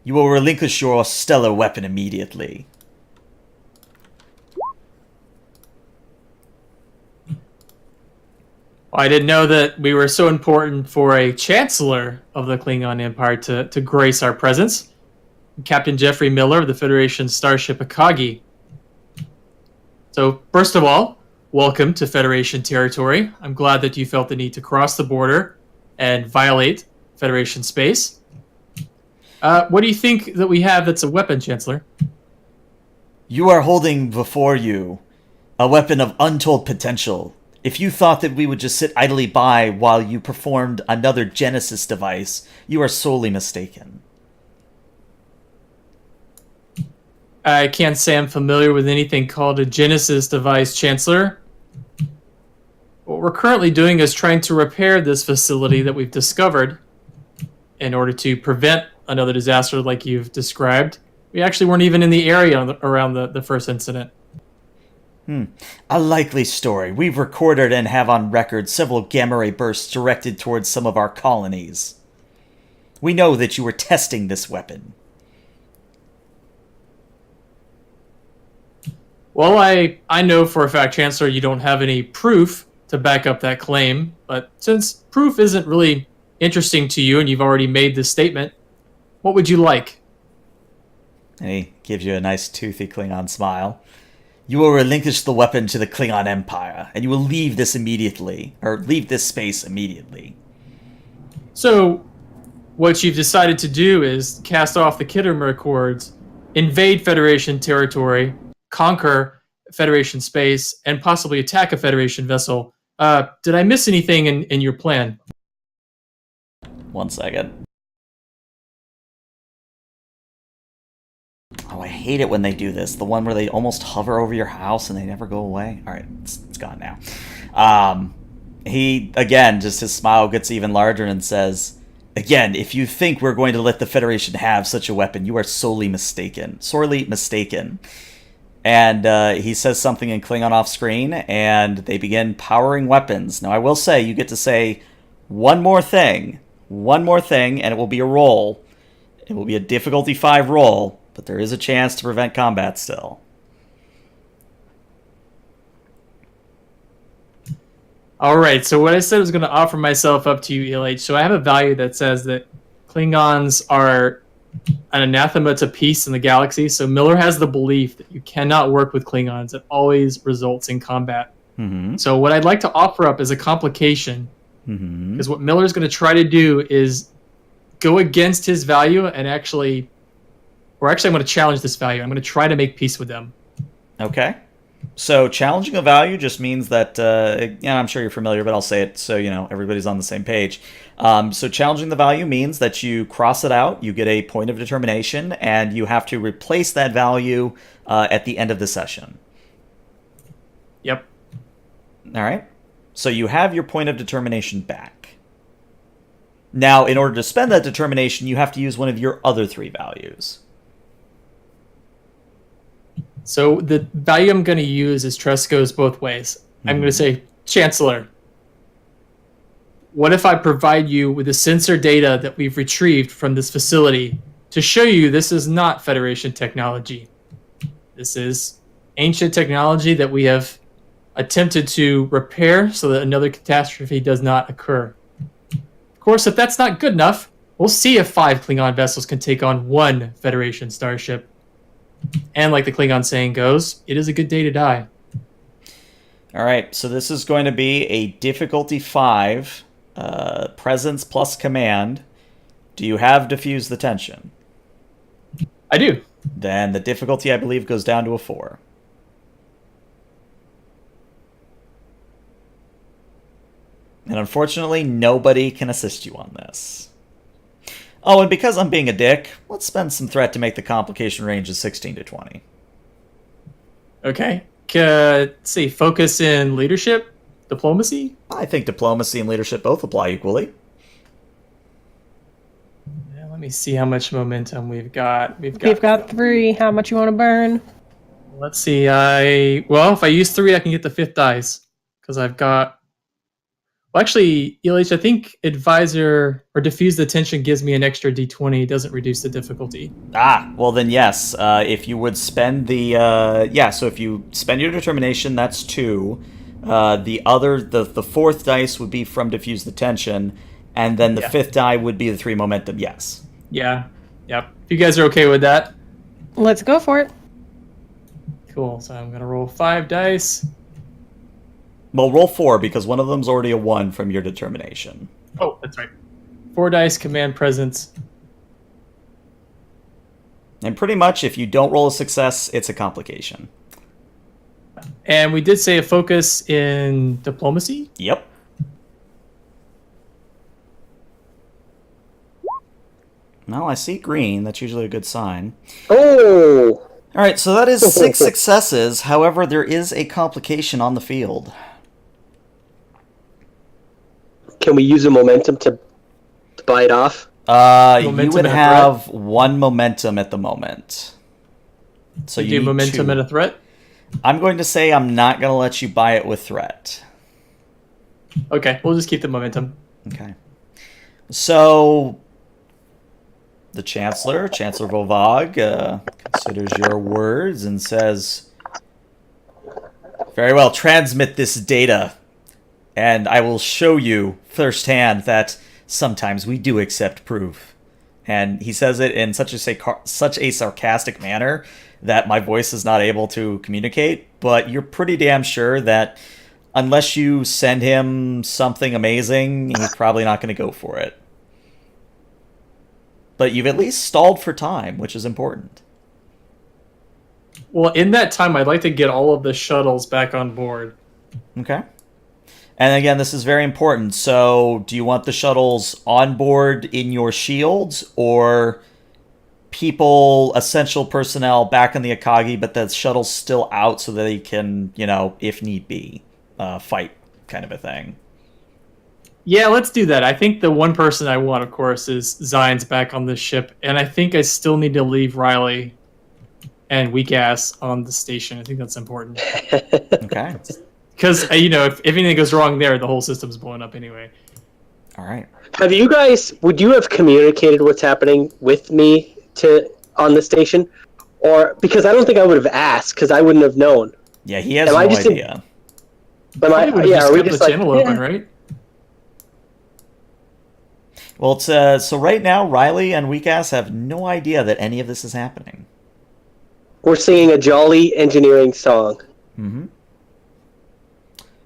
You will relinquish your stellar weapon immediately." I didn't know that we were so important for a Chancellor of the Klingon Empire to grace our presence. Captain Jeffrey Miller of the Federation starship Akagi. So, first of all, welcome to Federation territory. I'm glad that you felt the need to cross the border and violate Federation space. What do you think that we have that's a weapon, Chancellor? You are holding before you a weapon of untold potential. If you thought that we would just sit idly by while you performed another Genesis device, you are sorely mistaken. I can't say I'm familiar with anything called a Genesis device, Chancellor. What we're currently doing is trying to repair this facility that we've discovered in order to prevent another disaster like you've described. We actually weren't even in the area around the first incident. A likely story. We've recorded and have on record several gamma ray bursts directed towards some of our colonies. We know that you were testing this weapon. Well, I know for a fact, Chancellor, you don't have any proof to back up that claim, but since proof isn't really interesting to you and you've already made this statement, what would you like? And he gives you a nice toothy Klingon smile. You will relinquish the weapon to the Klingon Empire, and you will leave this immediately, or leave this space immediately. So, what you've decided to do is cast off the Kittimer Accords, invade Federation territory, conquer Federation space, and possibly attack a Federation vessel. Did I miss anything in your plan? 1 second. Oh, I hate it when they do this. The one where they almost hover over your house and they never go away. All right, it's gone now. He, again, just his smile gets even larger and says, "Again, if you think we're going to let the Federation have such a weapon, you are sorely mistaken. Sorely mistaken." And he says something in Klingon off screen, and they begin powering weapons. Now, I will say, you get to say one more thing, and it will be a roll. It will be a difficulty 5 roll, but there is a chance to prevent combat still. All right, so what I said was going to offer myself up to you, ELH. So I have a value that says that Klingons are an anathema to peace in the galaxy. So Miller has the belief that you cannot work with Klingons. It always results in combat. Mm-hmm. So what I'd like to offer up is a complication. Mm-hmm. Because what Miller's going to try to do is go against his value and I'm going to challenge this value. I'm going to try to make peace with them. Okay. So challenging a value just means that, I'm sure you're familiar, but I'll say it so everybody's on the same page. So challenging the value means that you cross it out, you get a point of determination, and you have to replace that value at the end of the session. Yep. All right. So you have your point of determination back. Now, in order to spend that determination, you have to use one of your other 3 values. So the value I'm going to use is trust goes both ways. Mm-hmm. I'm going to say, Chancellor, what if I provide you with the sensor data that we've retrieved from this facility to show you this is not Federation technology? This is ancient technology that we have attempted to repair so that another catastrophe does not occur. Of course, if that's not good enough, we'll see if 5 Klingon vessels can take on 1 Federation starship. And like the Klingon saying goes, it is a good day to die. All right, so this is going to be a difficulty 5, presence plus command. Do you have diffuse the tension? I do. Then the difficulty, I believe, goes down to a 4. And unfortunately, nobody can assist you on this. Oh, and because I'm being a dick, let's spend some threat to make the complication range of 16 to 20. Okay. Let's see, focus in leadership, diplomacy? I think diplomacy and leadership both apply equally. Yeah, let me see how much momentum we've got. We've got 3. How much you want to burn? Let's see. If I use 3, I can get the 5th dice. Because I've got... Well, actually, ELH, I think advisor or diffuse the tension gives me an extra d20. It doesn't reduce the difficulty. Well then yes. If you would spend the... so if you spend your determination, that's 2. The 4th dice would be from diffuse the tension, and then the 5th die would be the 3 momentum, yes. Yeah. Yep. If you guys are okay with that. Let's go for it. Cool. So I'm going to roll 5 dice. Well, roll 4, because one of them's already a 1 from your determination. Oh, that's right. 4 dice, command presence. And pretty much, if you don't roll a success, it's a complication. And we did say a focus in diplomacy? Yep. Well, I see green. That's usually a good sign. Oh! All right, so that is 6 successes. However, there is a complication on the field. Can we use a momentum to buy it off? You would have 1 momentum at the moment. So you do momentum and a threat? I'm going to say I'm not going to let you buy it with threat. Okay, we'll just keep the momentum. Okay. So, the Chancellor Volvog, considers your words and says, "Very well, transmit this data, and I will show you firsthand that sometimes we do accept proof." And he says it in such a sarcastic manner that my voice is not able to communicate, but you're pretty damn sure that unless you send him something amazing, he's probably not going to go for it. But you've at least stalled for time, which is important. Well, in that time, I'd like to get all of the shuttles back on board. Okay. And again, this is very important. So, do you want the shuttles on board in your shields, or people, essential personnel, back in the Akagi, but the shuttle's still out so that they can, if need be, fight, kind of a thing? Yeah, let's do that. I think the one person I want, of course, is Zion's back on the ship, and I think I still need to leave Riley and Weak Ass on the station. I think that's important. Okay. Because, if anything goes wrong there, the whole system's blowing up anyway. All right. Would you have communicated what's happening with me on the station? Or, because I don't think I would have asked, because I wouldn't have known. Yeah, he has no idea. Are we just the channel open, right? Well, it's, so right now, Riley and Weekass have no idea that any of this is happening. We're singing a jolly engineering song. Mm-hmm.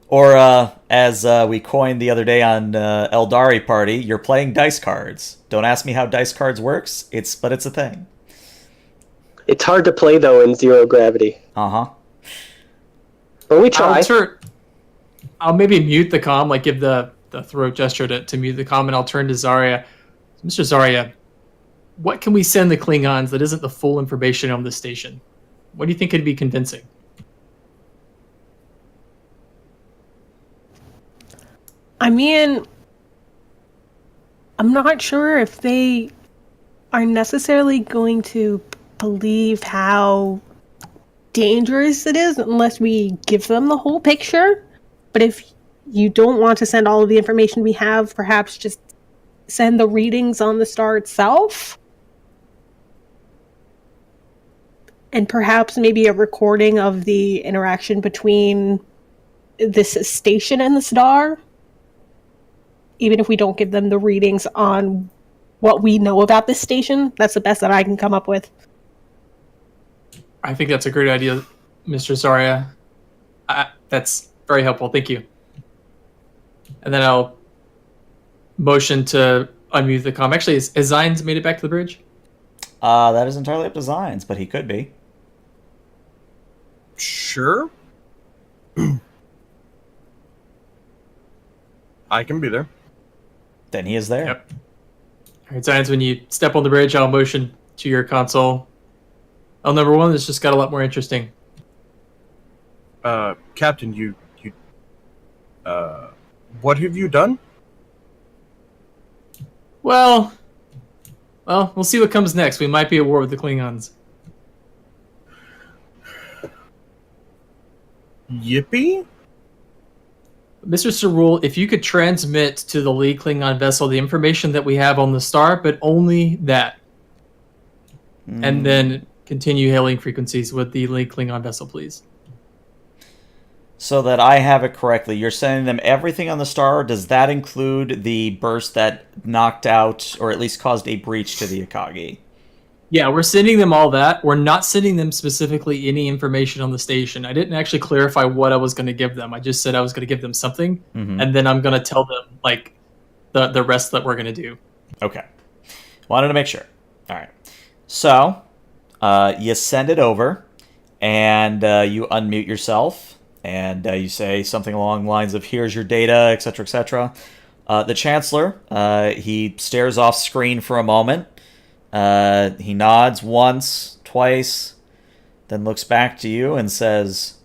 Or, as we coined the other day on Eldari Party, you're playing dice cards. Don't ask me how dice cards works, but it's a thing. It's hard to play, though, in zero gravity. Uh-huh. But we try. I'll maybe mute the comm, like give the throat gesture to mute the comm, and I'll turn to Zarya. Mr. Zarya, what can we send the Klingons that isn't the full information on the station? What do you think could be convincing? I mean, I'm not sure if they are necessarily going to believe how dangerous it is unless we give them the whole picture. But if you don't want to send all of the information we have, perhaps just send the readings on the star itself. And perhaps maybe a recording of the interaction between this station and the star. Even if we don't give them the readings on what we know about this station, that's the best that I can come up with. I think that's a great idea, Mr. Zarya. That's very helpful. Thank you. And then I'll motion to unmute the comm. Actually, has Zines made it back to the bridge? That is entirely up to Zines, but he could be. Sure. I can be there. Then he is there. Yep. All right, Zines, when you step on the bridge, I'll motion to your console. Oh, number one, this just got a lot more interesting. Captain, you, what have you done? Well, we'll see what comes next. We might be at war with the Klingons. Yippee? Mr. Cerule, if you could transmit to the Lee Klingon vessel the information that we have on the star, but only that. And then continue hailing frequencies with the Lee Klingon vessel, please. So that I have it correctly, you're sending them everything on the star, or does that include the burst that knocked out, or at least caused a breach to the Akagi? Yeah, we're sending them all that. We're not sending them specifically any information on the station. I didn't actually clarify what I was going to give them. I just said I was going to give them something, and then I'm going to tell them like the rest that we're going to do. Okay. Wanted to make sure. All right. So, you send it over, and you unmute yourself, and you say something along the lines of, here's your data, etc., etc. The Chancellor, he stares off screen for a moment. He nods once, twice, then looks back to you and says,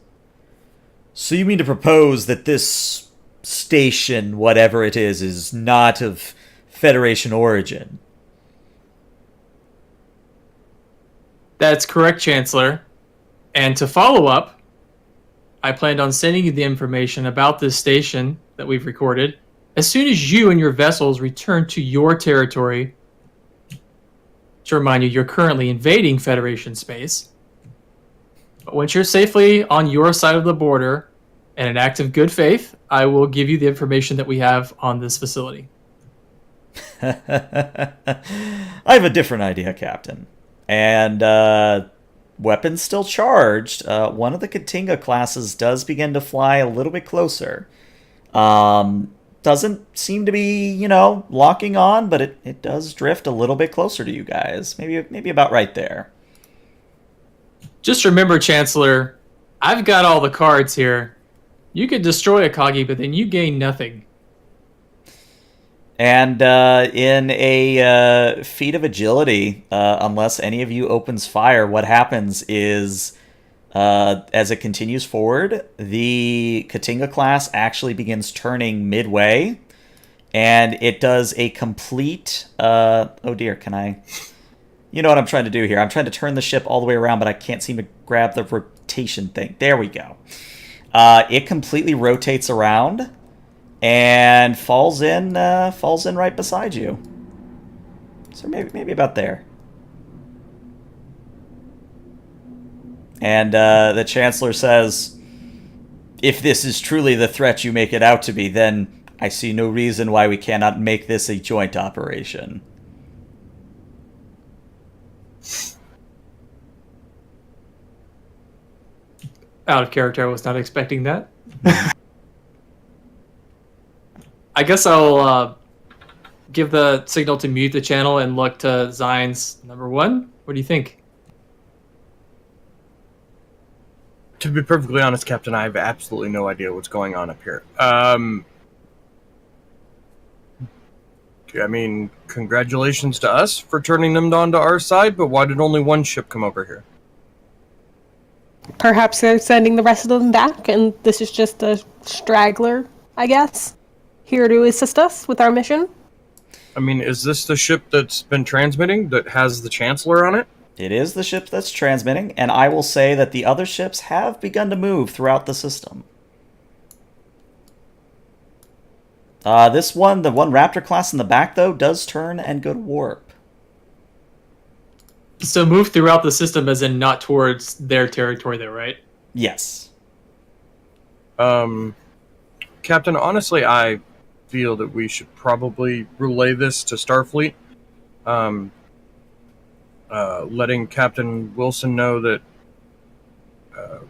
so you mean to propose that this station, whatever it is not of Federation origin? That's correct, Chancellor. And to follow up, I planned on sending you the information about this station that we've recorded as soon as you and your vessels return to your territory. To remind you, you're currently invading Federation space. But once you're safely on your side of the border, in an act of good faith, I will give you the information that we have on this facility. I have a different idea, Captain. And, weapons still charged. One of the Katinga classes does begin to fly a little bit closer. Doesn't seem to be, locking on, but it does drift a little bit closer to you guys. Maybe about right there. Just remember, Chancellor, I've got all the cards here. You could destroy Akagi, but then you gain nothing. And in a feat of agility, unless any of you opens fire, what happens is, as it continues forward, the Katinga class actually begins turning midway, and it does a complete... oh dear, can I... You know what I'm trying to do here. I'm trying to turn the ship all the way around, but I can't seem to grab the rotation thing. There we go. It completely rotates around and falls in right beside you. So maybe about there. And the Chancellor says, if this is truly the threat you make it out to be, then I see no reason why we cannot make this a joint operation. Out of character, I was not expecting that. I guess I'll give the signal to mute the channel and look to Zion's number one. What do you think? To be perfectly honest, Captain, I have absolutely no idea what's going on up here. I mean, congratulations to us for turning them on to our side, but why did only one ship come over here? Perhaps they're sending the rest of them back, and this is just a straggler, I guess, here to assist us with our mission. I mean, is this the ship that's been transmitting that has the Chancellor on it? It is the ship that's transmitting, and I will say that the other ships have begun to move throughout the system. This one, the one Raptor class in the back, though, does turn and go to warp. So move throughout the system as in not towards their territory though, right? Yes. Captain, honestly, I feel that we should probably relay this to Starfleet. Letting Captain Wilson know that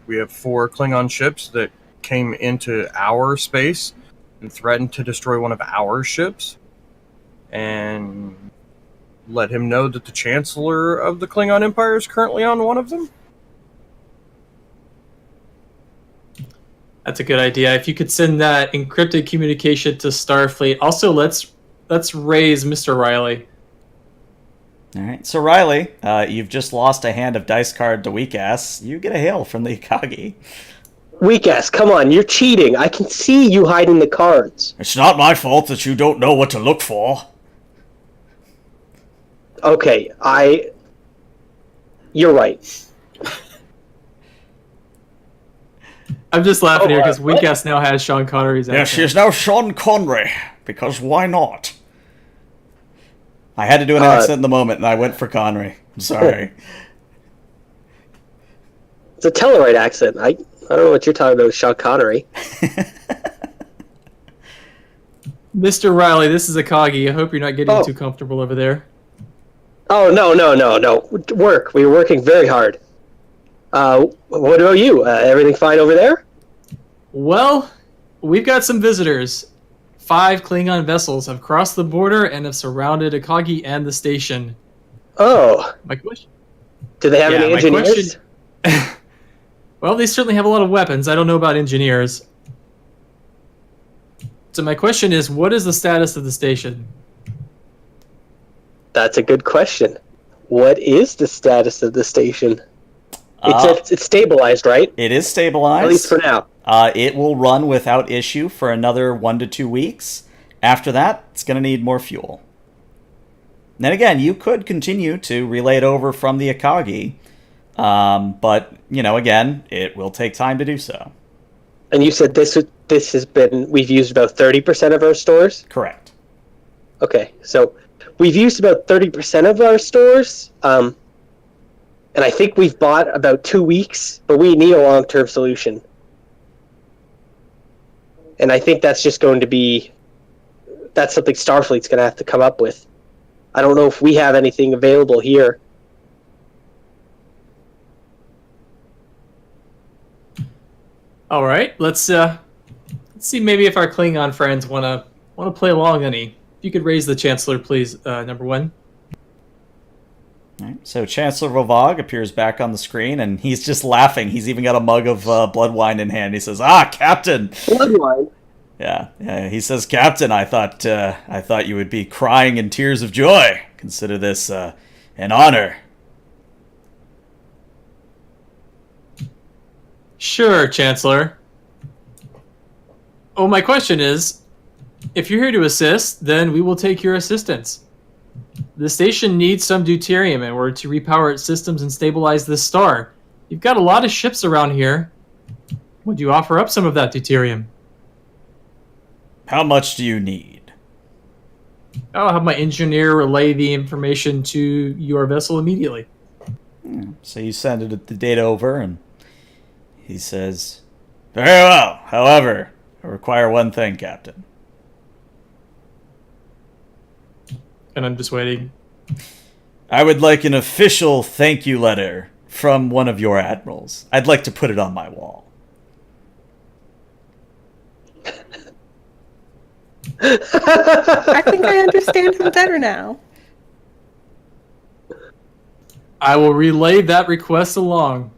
we have 4 Klingon ships that came into our space and threatened to destroy one of our ships, and let him know that the Chancellor of the Klingon Empire is currently on one of them. That's a good idea. If you could send that encrypted communication to Starfleet. Also, let's raise Mr. Riley. All right. So, Riley, you've just lost a hand of dice card to Weak Ass. You get a hail from the Akagi. Weak ass, come on, you're cheating. I can see you hiding the cards. It's not my fault that you don't know what to look for. Okay, you're right. I'm just laughing here because Weak Ass now has Sean Connery's accent. Yes, she is now Sean Connery, because why not? I had to do an accent in the moment, and I went for Connery. I'm sorry. It's a Tellarite accent. I don't know what you're talking about with Sean Connery. Mr. Riley, this is Akagi. I hope you're not getting too comfortable over there. Oh, no. Work. We were working very hard. What about you? Everything fine over there? Well, we've got some visitors. 5 Klingon vessels have crossed the border and have surrounded Akagi and the station. Oh. My question? Do they have any engineers? Well, they certainly have a lot of weapons. I don't know about engineers. So my question is, what is the status of the station? That's a good question. What is the status of the station? It's stabilized, right? It is stabilized. At least for now. It will run without issue for another 1 to 2 weeks. After that, it's going to need more fuel. And again, you could continue to relay it over from the Akagi, but, again, it will take time to do so. And you said this has been, we've used about 30% of our stores? Correct. Okay, so we've used about 30% of our stores, and I think we've bought about 2 weeks, but we need a long-term solution. And I think that's just going to be, that's something Starfleet's going to have to come up with. I don't know if we have anything available here. All right, let's see maybe if our Klingon friends want to play along any. If you could raise the Chancellor, please, number 1. All right, so Chancellor Vovog appears back on the screen, and he's just laughing. He's even got a mug of blood wine in hand. He says, Captain! Blood wine? Yeah. He says, Captain, I thought you would be crying in tears of joy. Consider this an honor. Sure, Chancellor. Oh, my question is, if you're here to assist, then we will take your assistance. The station needs some deuterium in order to repower its systems and stabilize this star. You've got a lot of ships around here. Would you offer up some of that deuterium? How much do you need? I'll have my engineer relay the information to your vessel immediately. So you send the data over, and he says, very well. However, I require one thing, Captain. and I'm just waiting. I would like an official thank you letter from one of your admirals. I'd like to put it on my wall. I think I understand him better now. I will relay that request along.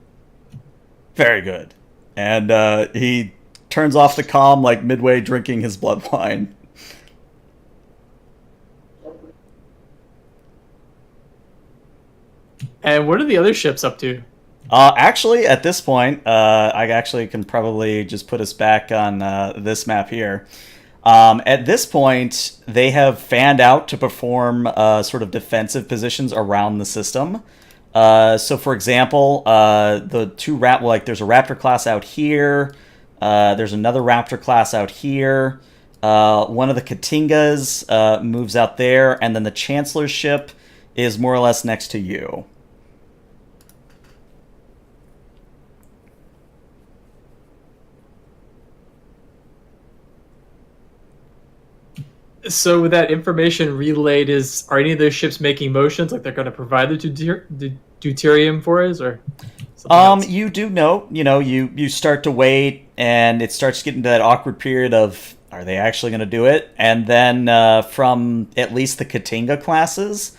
Very good. And he turns off the comm like midway drinking his blood wine. And what are the other ships up to? Actually, at this point, I actually can probably just put us back on this map here. At this point, they have fanned out to perform sort of defensive positions around the system. So, for example, the two there's a Raptor class out here. There's another Raptor class out here. One of the Katingas moves out there, and then the Chancellor's ship is more or less next to you. So with that information relayed, are any of those ships making motions like they're going to provide the deuterium for us, or something else? You do know, you start to wait, and it starts getting to that awkward period of, are they actually going to do it? And then from at least the Katinga classes,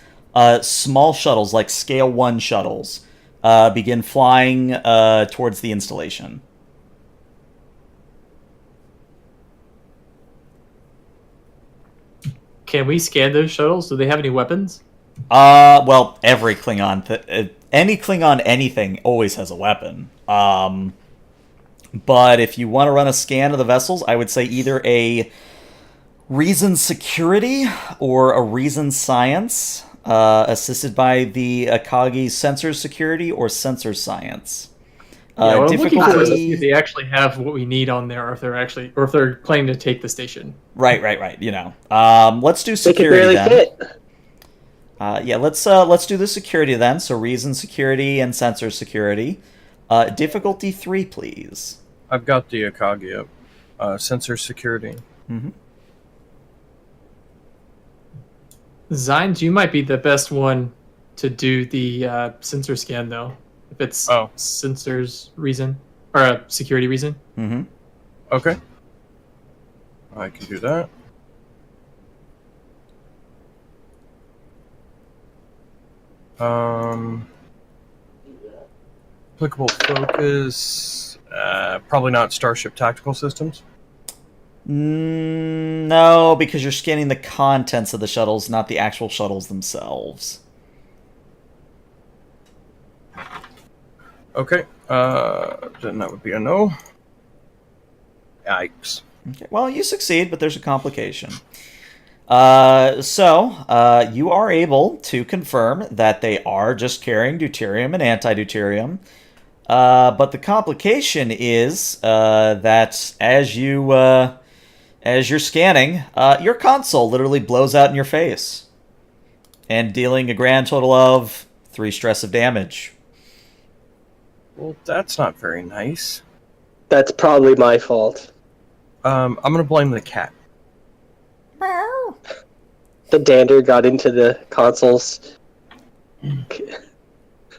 small shuttles, like Scale 1 shuttles, begin flying towards the installation. Can we scan those shuttles? Do they have any weapons? Well, every Klingon, any Klingon anything always has a weapon. But if you want to run a scan of the vessels, I would say either a reason security or a reason science, assisted by the Akagi sensor security or sensor science. Yeah, what I'm looking for is if they actually have what we need on there, or if they're planning to take the station. Right. Let's do security then. They could barely fit. Let's do the security then. So reason security and sensor security. Difficulty 3, please. I've got the Akagi up. Sensor security. Mm-hmm. Zines, you might be the best one to do the sensor scan, though. If it's sensors reason, or a security reason. Mm-hmm. Okay. I can do that. Applicable focus, probably not Starship Tactical Systems. No, because you're scanning the contents of the shuttles, not the actual shuttles themselves. Okay, then that would be a no. Yikes. Okay. Well, you succeed, but there's a complication. So you are able to confirm that they are just carrying deuterium and anti-deuterium. But the complication is that as you're scanning, your console literally blows out in your face, and dealing a grand total of 3 stress of damage. Well, that's not very nice. That's probably my fault. I'm gonna blame the cat. The dander got into the console's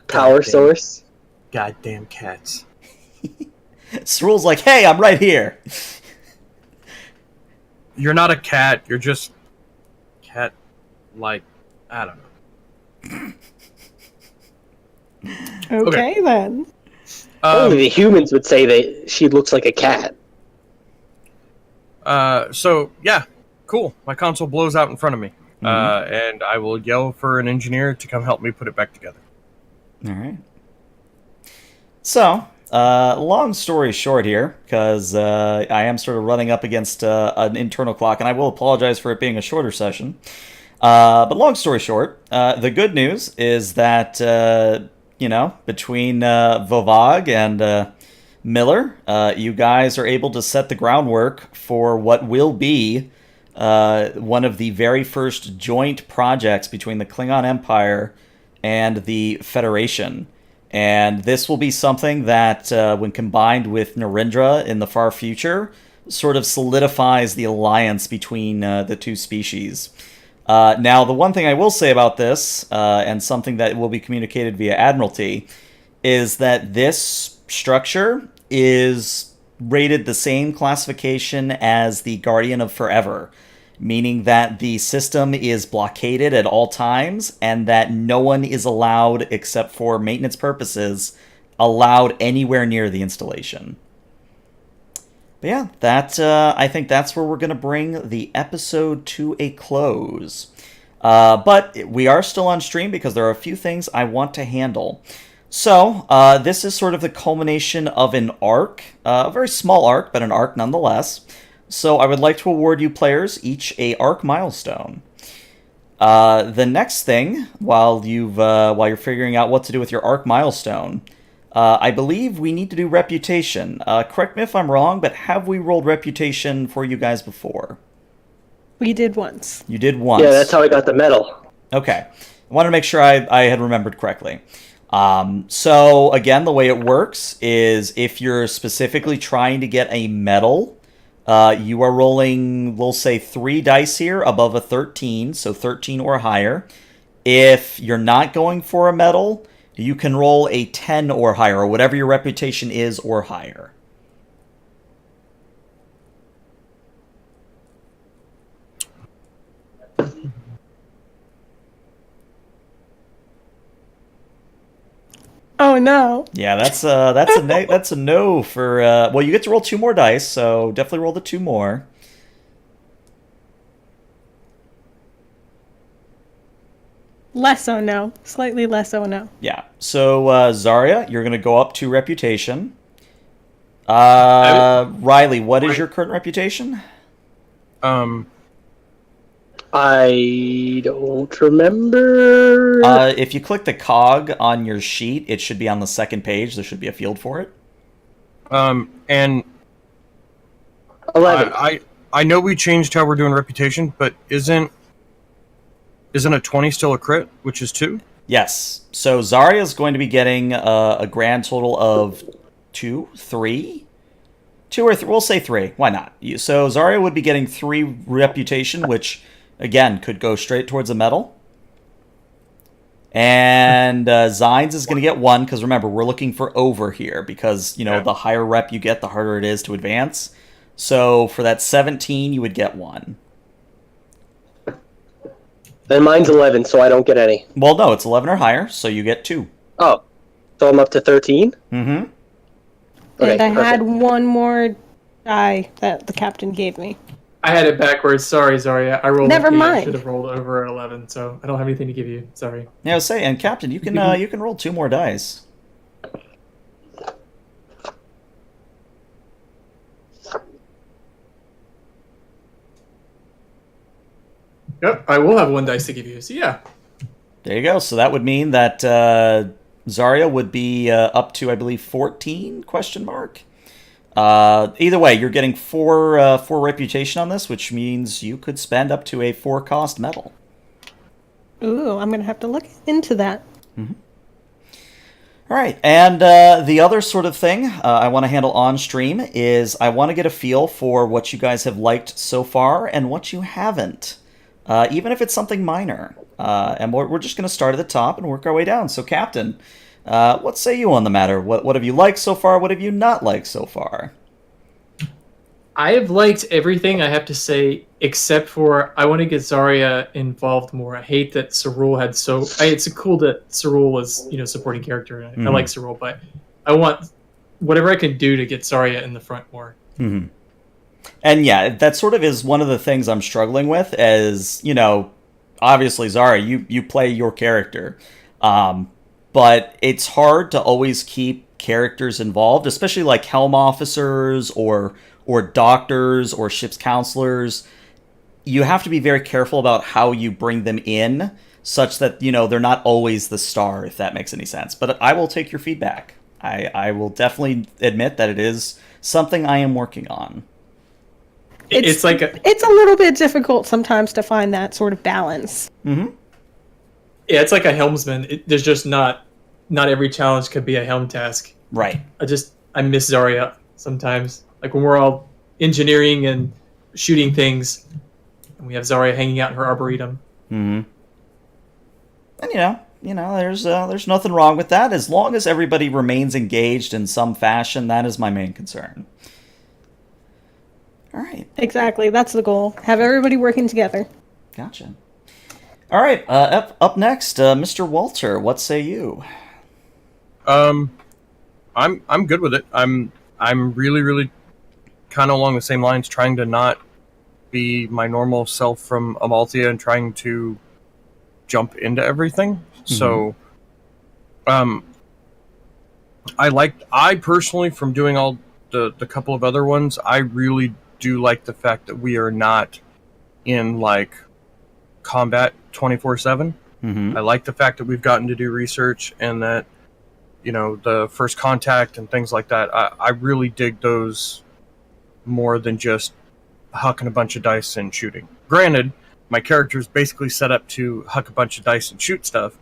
power source. Goddamn cats. Srule's like, hey, I'm right here. You're not a cat, you're just cat, like, I don't know. Okay, then. Only the humans would say that she looks like a cat. So, yeah, cool. My console blows out in front of me. And I will yell for an engineer to come help me put it back together. All right. So, long story short here, because I am sort of running up against an internal clock, and I will apologize for it being a shorter session. But long story short, the good news is that, between Vovag and Miller, you guys are able to set the groundwork for what will be one of the very first joint projects between the Klingon Empire and the Federation. And this will be something that, when combined with Narendra in the far future, sort of solidifies the alliance between the two species. Now, the one thing I will say about this, and something that will be communicated via Admiralty, is that this structure is rated the same classification as the Guardian of Forever, meaning that the system is blockaded at all times and that no one is allowed, except for maintenance purposes, allowed anywhere near the installation. But yeah, I think that's where we're going to bring the episode to a close. But we are still on stream because there are a few things I want to handle. So, this is sort of the culmination of an arc, a very small arc, but an arc nonetheless. So I would like to award you players each a arc milestone. The next thing, while you're figuring out what to do with your arc milestone, I believe we need to do reputation. Correct me if I'm wrong, but have we rolled reputation for you guys before? We did once. You did once. Yeah, that's how I got the medal. Okay. I wanted to make sure I had remembered correctly. So, again, the way it works is if you're specifically trying to get a medal, you are rolling, we'll say, 3 dice here above a 13, so 13 or higher. If you're not going for a medal, you can roll a 10 or higher, or whatever your reputation is or higher. Oh no. Yeah, that's a no for well, you get to roll 2 more dice, so definitely roll the 2 more. Less oh no. Slightly less oh no. Yeah. So Zarya, you're going to go up to reputation. Riley, what is your current reputation? I don't remember. If you click the cog on your sheet, it should be on the second page. There should be a field for it. And 11. I know we changed how we're doing reputation, but isn't a 20 still a crit, which is 2? Yes. So Zarya is going to be getting a grand total of 2, 3? 2 or 3. We'll say 3. Why not? So Zarya would be getting 3 reputation, which, again, could go straight towards a medal. And Zines is going to get 1, because remember, we're looking for over here, because, the higher rep you get, the harder it is to advance. So for that 17, you would get 1. Then mine's 11, so I don't get any. Well, no, it's 11 or higher, so you get 2. Oh, so I'm up to 13? Mm-hmm. Okay, And I perfect. had one more die that the captain gave me. I had it backwards. Sorry, Zarya. I rolled. Never a 8. I mind. should have rolled over at 11, so I don't have anything to give you. Sorry. Yeah, I was saying, and Captain, you can roll 2 more dice. Yep, I will have 1 dice to give you. So yeah. There you go. So that would mean that Zarya would be up to, I believe, 14? Question mark. Either way, you're getting 4 reputation on this, which means you could spend up to a 4-cost medal. Ooh, I'm gonna have to look into that. Mm-hmm. All right, and the other sort of thing I want to handle on stream is I want to get a feel for what you guys have liked so far and what you haven't, even if it's something minor. And we're just going to start at the top and work our way down. So, Captain, what say you on the matter? What have you liked so far? What have you not liked so far? I have liked everything, I have to say, except for I want to get Zarya involved more. I hate that Cerule had it's cool that Cerule was, supporting character. I like Cerule, but I want whatever I can do to get Zarya in the front more. Mm-hmm. And yeah, that sort of is one of the things I'm struggling with as, obviously, Zarya, you play your character. But it's hard to always keep characters involved, especially like helm officers or doctors or ship's counselors. You have to be very careful about how you bring them in such that, they're not always the star, if that makes any sense. But I will take your feedback. I will definitely admit that it is something I am working on. It's like it's a little bit difficult sometimes to find that sort of balance. Mm-hmm. Yeah, it's like a helmsman. There's just not every challenge could be a helm task. Right. I miss Zarya sometimes. Like when we're all engineering and shooting things, and we have Zarya hanging out in her arboretum. And there's nothing wrong with that as long as everybody remains engaged in some fashion. That is my main concern. All right. Exactly. That's the goal. Have everybody working together. Gotcha. All right. Up next, Mr. Walter. What say you? I'm good with it. I'm really, really kind of along the same lines, trying to not be my normal self from Amalthea and trying to jump into everything. So, I personally, from doing all the couple of other ones, I really do like the fact that we are not in like combat 24/7. I like the fact that we've gotten to do research and that, the first contact and things like that. I really dig those more than just hucking a bunch of dice and shooting. Granted, my character is basically set up to huck a bunch of dice and shoot stuff,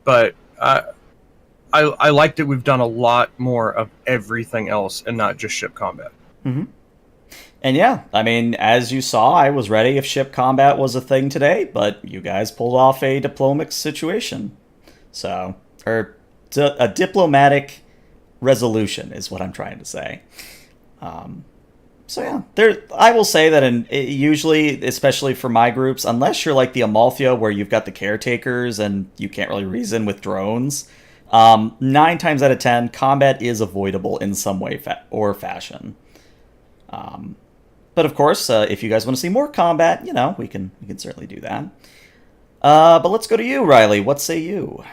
but I like that we've done a lot more of everything else and not just ship combat. And yeah, I mean, as you saw, I was ready if ship combat was a thing today, but you guys pulled off a diplomatic situation. A diplomatic resolution is what I'm trying to say. So yeah, I will say that usually, especially for my groups, unless you're like the Amalthea where you've got the caretakers and you can't really reason with drones, 9 times out of 10, combat is avoidable in some way or fashion. But of course, if you guys want to see more combat, we can certainly do that. But let's go to you, Riley. What say you?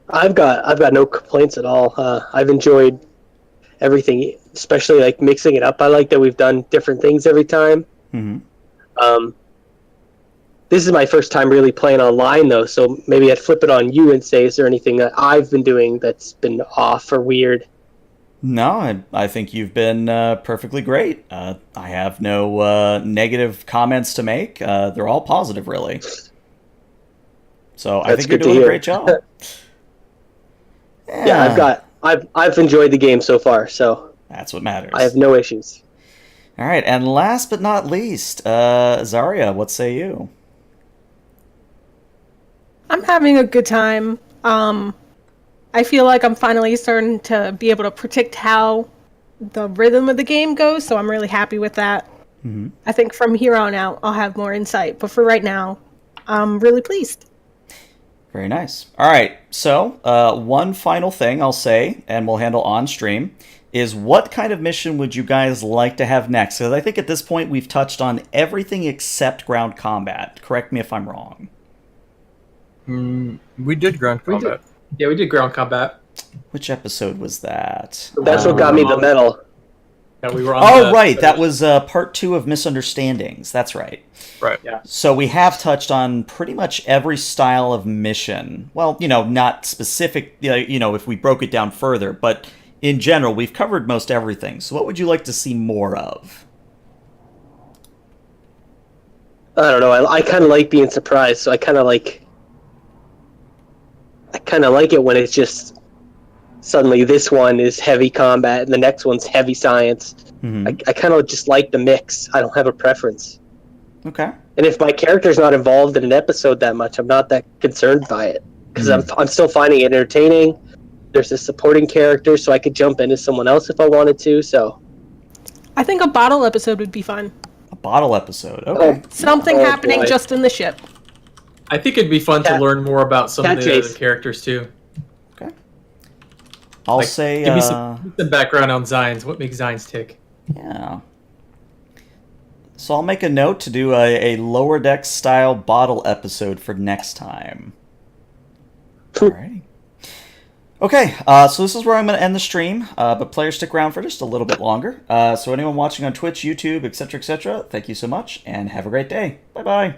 I've got no complaints at all. I've enjoyed everything, especially like mixing it up. I like that we've done different things every time. This is my first time really playing online though, so maybe I'd flip it on you and say, is there anything that I've been doing that's been off or weird? No, I think you've been perfectly great. I have no negative comments to make. They're all positive, really. So I think you're doing a great job. Yeah, I've enjoyed the game so far, so that's what matters. I have no issues. All right, and last but not least, Zarya, what say you? I'm having a good time. I feel like I'm finally starting to be able to predict how the rhythm of the game goes, so I'm really happy with that. I think from here on out, I'll have more insight, but for right now, I'm really pleased. Very nice. All right, so one final thing I'll say, and we'll handle on stream, is what kind of mission would you guys like to have next? Because I think at this point we've touched on everything except ground combat. Correct me if I'm wrong. We did ground combat. We did ground combat. Which episode was that? That's what got me the medal. Yeah, we were on right. That was part 2 of Misunderstandings. That's right. Right. Yeah. So we have touched on pretty much every style of mission. Well, not specific, if we broke it down further, but in general, we've covered most everything. So what would you like to see more of? I don't know. I kind of like being surprised, so I kind of like it when it's just suddenly this one is heavy combat and the next one's heavy science. I kind of just like the mix. I don't have a preference. Okay. And if my character's not involved in an episode that much, I'm not that concerned by it because I'm still finding it entertaining. There's a supporting character, so I could jump into someone else if I wanted to. So, I think a bottle episode would be fun. A bottle episode. Okay. Something happening just in the ship. I think it'd be fun to learn more about some of the other characters too. Okay. I'll say. Give me some background on Zines. What makes Zines tick? Yeah. So I'll make a note to do a lower deck style bottle episode for next time. Alrighty. Okay, so this is where I'm going to end the stream, but players stick around for just a little bit longer. So anyone watching on Twitch, YouTube, etc., thank you so much, and have a great day. Bye-bye.